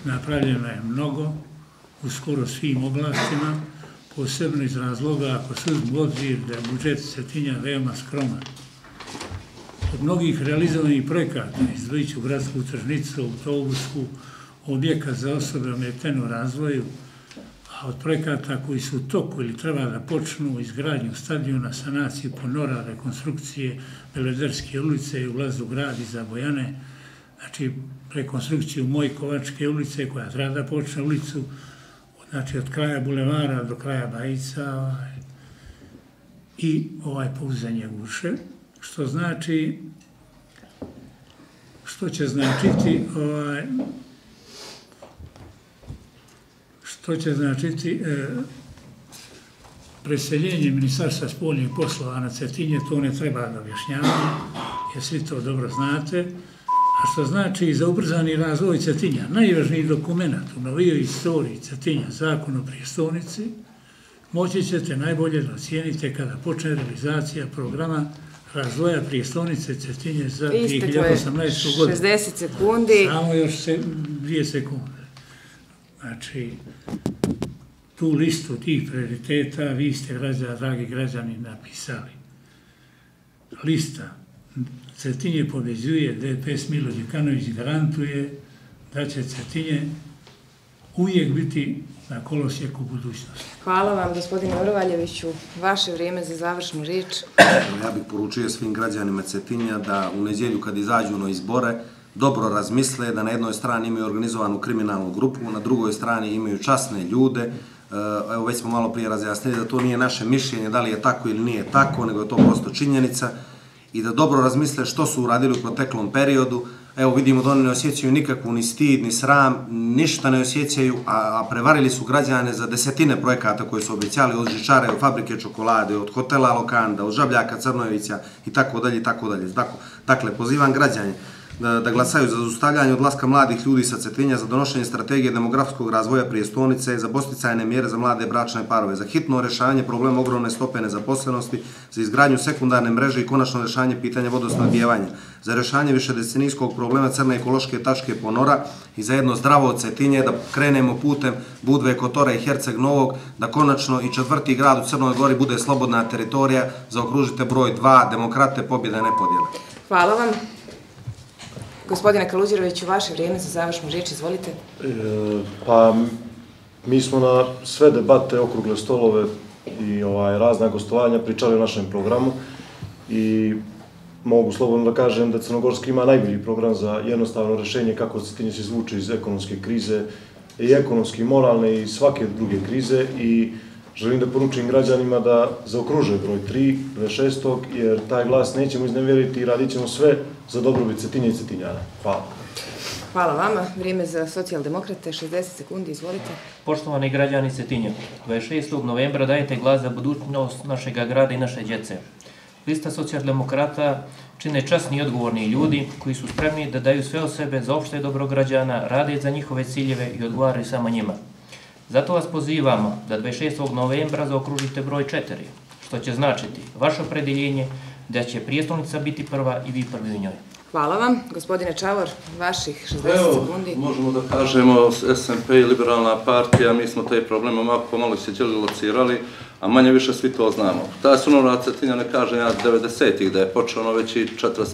napravljeno je mnogo u skoro svim oblastima, posebno iz razloga ako se uzme u obzir da je budžet Cetinja veoma skroman. Od mnogih realizovanih projekata, izdvojit ću gradsku tržnicu, autobusku, objekat za osobe ometene u razvoju, a od projekata koji su u toku ili treba da počnu izgradnju stadiona, sanaciju ponora, rekonstrukcije Belvederske ulice i ulaz u grad iza Bojane, znači rekonstrukciju Mojkovačke ulice koja treba da počne ulicu, znači od kraja bulevara do kraja Bajica i pouzanje Guše, što znači, što će značiti preseljenje Ministarstva spoljnih poslova na Cetinje, to ne treba da objašnjavamo, jer svi to dobro znate, a što znači i za ubrzani razvoj Cetinja, najvažniji dokument u novijoj istoriji Cetinja, Zakon o prijestolnici, moći ćete najbolje da ocijenite kada počne realizacija programa razvoja prijestolnice Cetinje za 2018. godinu. 60 sekundi. Samo još 2 sekunde. Znači, tu listu tih prioriteta vi ste, dragi građani, napisali. Lista Cetinje pobeđuje, DPS Milo Đukanović garantuje da će Cetinje uvijek biti na kolosijeku budućnosti. Hvala vam, gospodine Vrvaljeviću. Vaše vrijeme za završnu riječ. Ja bih poručio svim građanima Cetinja da u nedjelju kad izađu na izbore dobro razmisle da na jednoj strani imaju organizovanu kriminalnu grupu, na drugoj strani imaju časne ljude. Evo već smo malo prije razjasnili da to nije naše mišljenje, da li je tako ili nije tako, nego je to prosto činjenica i da dobro razmisle što su uradili u proteklom periodu. Evo vidimo da oni ne osjećaju nikakvu ni stid, ni sram, ništa ne osjećaju, a prevarili su građane za desetine projekata koje su obećali, od žičare, od fabrike čokolade, od hotela Lokanda, od Žabljaka Crnojevića i tako dalje i tako dalje. Dakle, pozivam građane da glasaju za zaustavljanje odlaska mladih ljudi sa Cetinja, za donošenje strategije demografskog razvoja prijestolnice, za posticajne mjere za mlade bračne parove, za hitno rješavanje problema ogromne stope nezaposlenosti, za izgradnju sekundarne mreže i konačno rješavanje pitanja vodosnabdijevanja, za rješavanje višedecenijskog problema crne ekološke tačke Ponora i za jedno zdravo Cetinje, da krenemo putem Budve, Kotora i Herceg Novog, da konačno i 4. grad u Crnoj Gori bude slobodna teritorija, zaokružite broj 2, demokrate, pobjede, ne podjele. Hvala vam. Gospodine Kaluđeroviću, vaše vrijeme za završnu riječ, izvolite. Pa, mi smo na sve debate, okrugle stolove i razna gostovanja pričali o našem programu i mogu slobodno da kažem da Crnogorski ima najbolji program za jednostavno rješenje kako Cetinje se izvuče iz ekonomske krize i ekonomske i moralne i svake druge krize i želim da poručim građanima da zaokruže broj 3, 26. jer taj glas nećemo iznevjeriti i radit ćemo sve za dobrobit Cetinje i Cetinjana. Hvala. Hvala vama. Vrijeme za socijaldemokrate, 60 sekundi, izvolite. Poštovani građani Cetinja, 26. novembra dajete glas za budućnost našega grada i naše djece. Lista socijaldemokrata čine časni i odgovorni ljudi koji su spremni da daju sve od sebe za opšte dobro građana, rade za njihove ciljeve i odgovaraju samo njima. Zato vas pozivamo da 26. novembra zaokružite broj 4, što će značiti vaše opredjeljenje da će prijestolnica biti prva i vi prvi u njoj. Hvala vam. Gospodine Čavor, vaših 60 sekundi. Možemo da kažemo SMP i Liberalna partija, mi smo taj problem ovako pomalo sjeđeli, locirali, a manje više svi to znamo. Ta sunora Cetinja ne kažem ja 90-ih da je počelo već i 45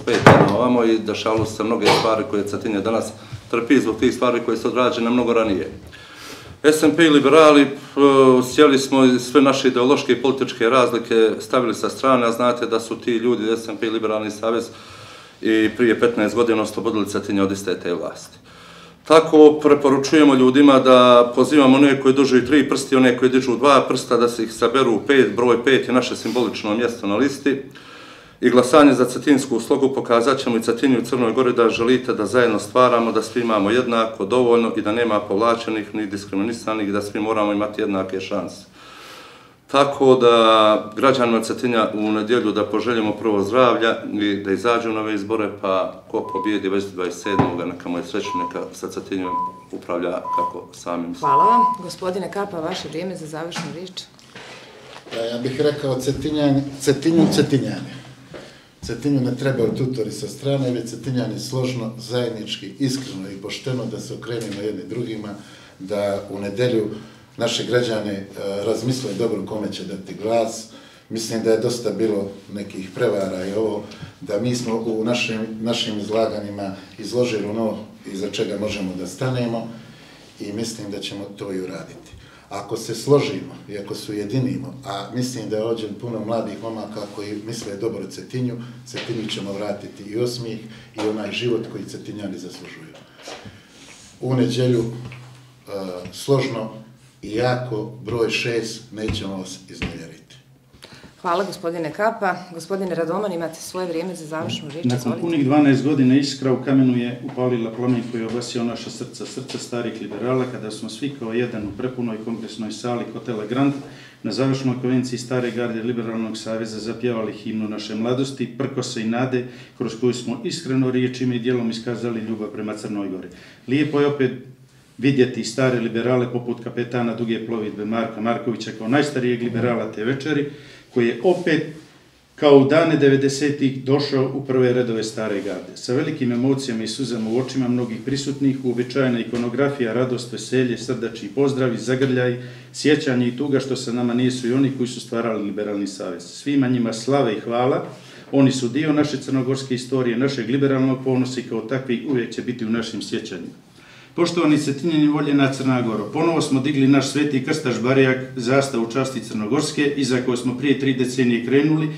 na ovamo i dešavalo se mnoge stvari koje Cetinja danas trpi zbog tih stvari koje su odrađene mnogo ranije. SMP i liberali sjeli smo sve naše ideološke i političke razlike stavili sa strane, a znate da su ti ljudi SMP i Liberalni savez i prije 15 godina oslobodili Cetinje od iste te vlasti. Tako preporučujemo ljudima da pozivamo one koji dužu 3 prsti, one koji dižu 2 prsta, da se ih saberu u 5, broj 5 je naše simbolično mjesto na listi. I glasanje za cetinsku slogu pokazat ćemo i Cetinju u Crnoj Gori da želite da zajedno stvaramo, da svi imamo jednako, dovoljno i da nema povlačenih ni diskriminisanih, da svi moramo imati jednake šanse. Tako da građanima Cetinja u nedjelju da poželjemo prvo zdravlja i da izađu na ove izbore, pa ko pobijedi već 27. neka mu je srećno, neka sa Cetinjom upravlja kako samim. Hvala vam. Gospodine Kapa, vaše vrijeme za završnu riječ. Ja bih rekao Cetinjani. Cetinju ne trebaju tutori sa strane, već Cetinjani složno, zajednički, iskreno i pošteno da se okrenimo jedni drugima, da u nedjelju naši građani razmisle dobro kome će dati glas. Mislim da je dosta bilo nekih prevara i ovo, da mi smo u našim izlaganjima izložili ono iza čega možemo da stanemo i mislim da ćemo to i uraditi. Ako se složimo i ako se ujedinimo, a mislim da je ovdje puno mladih momaka koji misle dobro Cetinju, Cetinju ćemo vratiti i osmijeh i onaj život koji Cetinjani zaslužuju. U nedjelju složno i jako broj 6 nećemo vas iznevjeriti. Hvala gospodine Kapa. Gospodine Radoman, imate svoje vrijeme za završnu riječ. Nakon punih 12 godina iskra u kamenu je upalila plamen koji je obasio naša srca, srca starih liberala, kada smo svi kao jedan u prepunoj kongresnoj sali hotela Grand na završnoj konvenciji Stare garde Liberalnog saveza zapjevali himnu naše mladosti, prkose i nade, kroz koju smo iskreno riječima i djelom iskazali ljubav prema Crnoj Gori. Lijepo je opet vidjeti stare liberale poput kapetana duge plovidbe Marka Markovića kao najstarijeg liberala te večeri, koji je opet, kao u dane 90-ih, došao u prve redove Stare garde. Sa velikim emocijama i suzama u očima mnogih prisutnih, uobičajena ikonografija, radost, veselje, srdačni pozdravi, zagrljaj, sjećanje i tuga što sa nama nisu i oni koji su stvarali Liberalni savez. Svima njima slave i hvala, oni su dio naše crnogorske istorije, našeg liberalnog ponosa i kao takvi uvijek će biti u našim sjećanjima. Poštovani Cetinjani, voljena Crna Goro, ponovo smo digli naš sveti krstaš Barijak, zastavu časti Crnogorske, iza koje smo prije 3 decenije krenuli,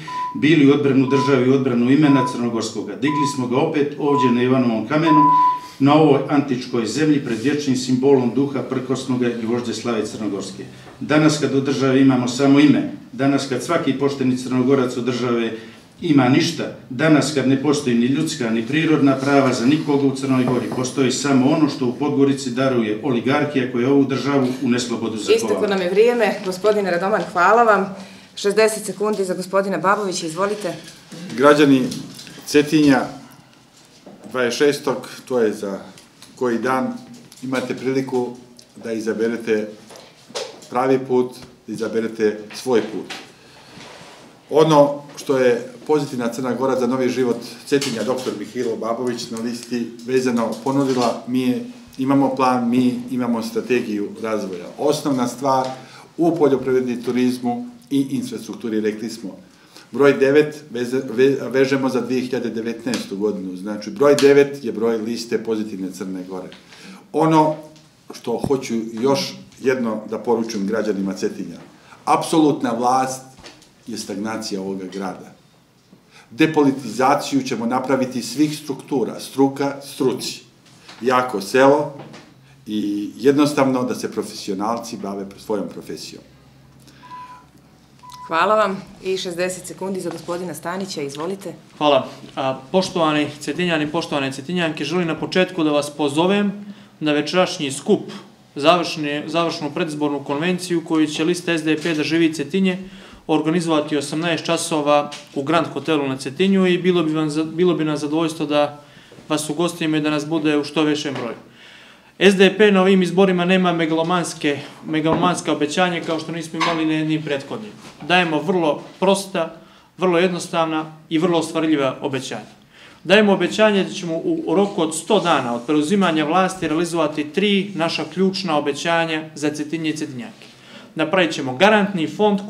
bili u odbranu države i odbranu imena Crnogorskoga. Digli smo ga opet ovdje na Ivanovom kamenu, na ovoj antičkoj zemlji pred vječnim simbolom duha prkosnoga i vožđe slave Crnogorske. Danas kad u državi imamo samo ime, danas kad svaki pošteni Crnogorac od države ima ništa, danas kad ne postoji ni ljudska ni prirodna prava za nikoga u Crnoj Gori, postoji samo ono što u Podgorici daruje oligarhija koja ovu državu u neslobodu zakovala. Isteklo nam je vrijeme. Gospodine Radoman, hvala vam. 60 sekundi za gospodina Babovića, izvolite. Građani Cetinja, 26. to je za koji dan, imate priliku da izaberete pravi put, da izaberete svoj put. Ono što je pozitivna Crna Gora za novi život Cetinja, dr. Mihajlo Babović na listi vezano ponudila, mi imamo plan, mi imamo strategiju razvoja. Osnovna stvar u poljoprivredi, turizmu i infrastrukturi, rekli smo, broj 9 vežemo za 2019. godinu, znači broj 9 je broj liste pozitivne Crne Gore. Ono što hoću još jedno da poručujem građanima Cetinja, apsolutna vlast je stagnacija ovoga grada. Depolitizaciju ćemo napraviti svih struktura, struka, struci, jako selo i jednostavno da se profesionalci bave svojom profesijom. Hvala vam i 60 sekundi za gospodina Stanića, izvolite. Hvala. Poštovani Cetinjani, poštovane Cetinjanke, želim na početku da vas pozovem na večerašnji skup, završnu predizbornu konvenciju koju će lista SDP da živi Cetinje organizovati 18 časova u Grand hotelu na Cetinju i bilo bi nam zadovoljstvo da vas ugostimo i da nas bude u što većem broju. SDP na ovim izborima nema megalomanska obećanja kao što nismo imali ni prethodni. Dajemo vrlo prosta, vrlo jednostavna i vrlo ostvarljiva obećanja. Dajemo obećanje da ćemo u roku od 100 dana od preuzimanja vlasti realizovati 3 naša ključna obećanja za Cetinje i Cetinjake. Napravit ćemo garantni fond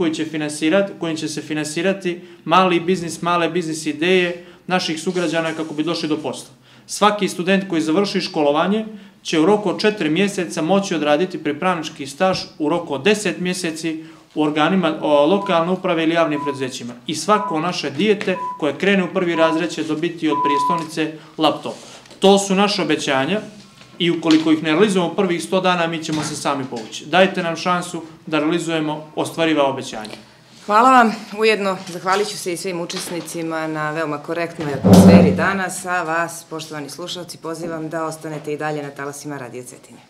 kojim će se finansirati mali biznis, male biznis ideje naših sugrađana kako bi došli do posla. Svaki student koji završi školovanje će u roku od 4 mjeseca moći odraditi pripravnički staž u roku od 10 mjeseci u organima lokalne uprave ili javnim preduzećima. I svako naše dijete koje krene u prvi razred će dobiti od prijestolnice laptop. To su naše obećanja i ukoliko ih ne realizujemo prvih 100 dana, mi ćemo se sami povući. Dajte nam šansu da realizujemo ostvariva obećanja. Hvala vam. Ujedno zahvalit ću se i svim učesnicima na veoma korektnoj atmosferi danas, a vas, poštovani slušalci, pozivam da ostanete i dalje na talasima Radio Cetinje.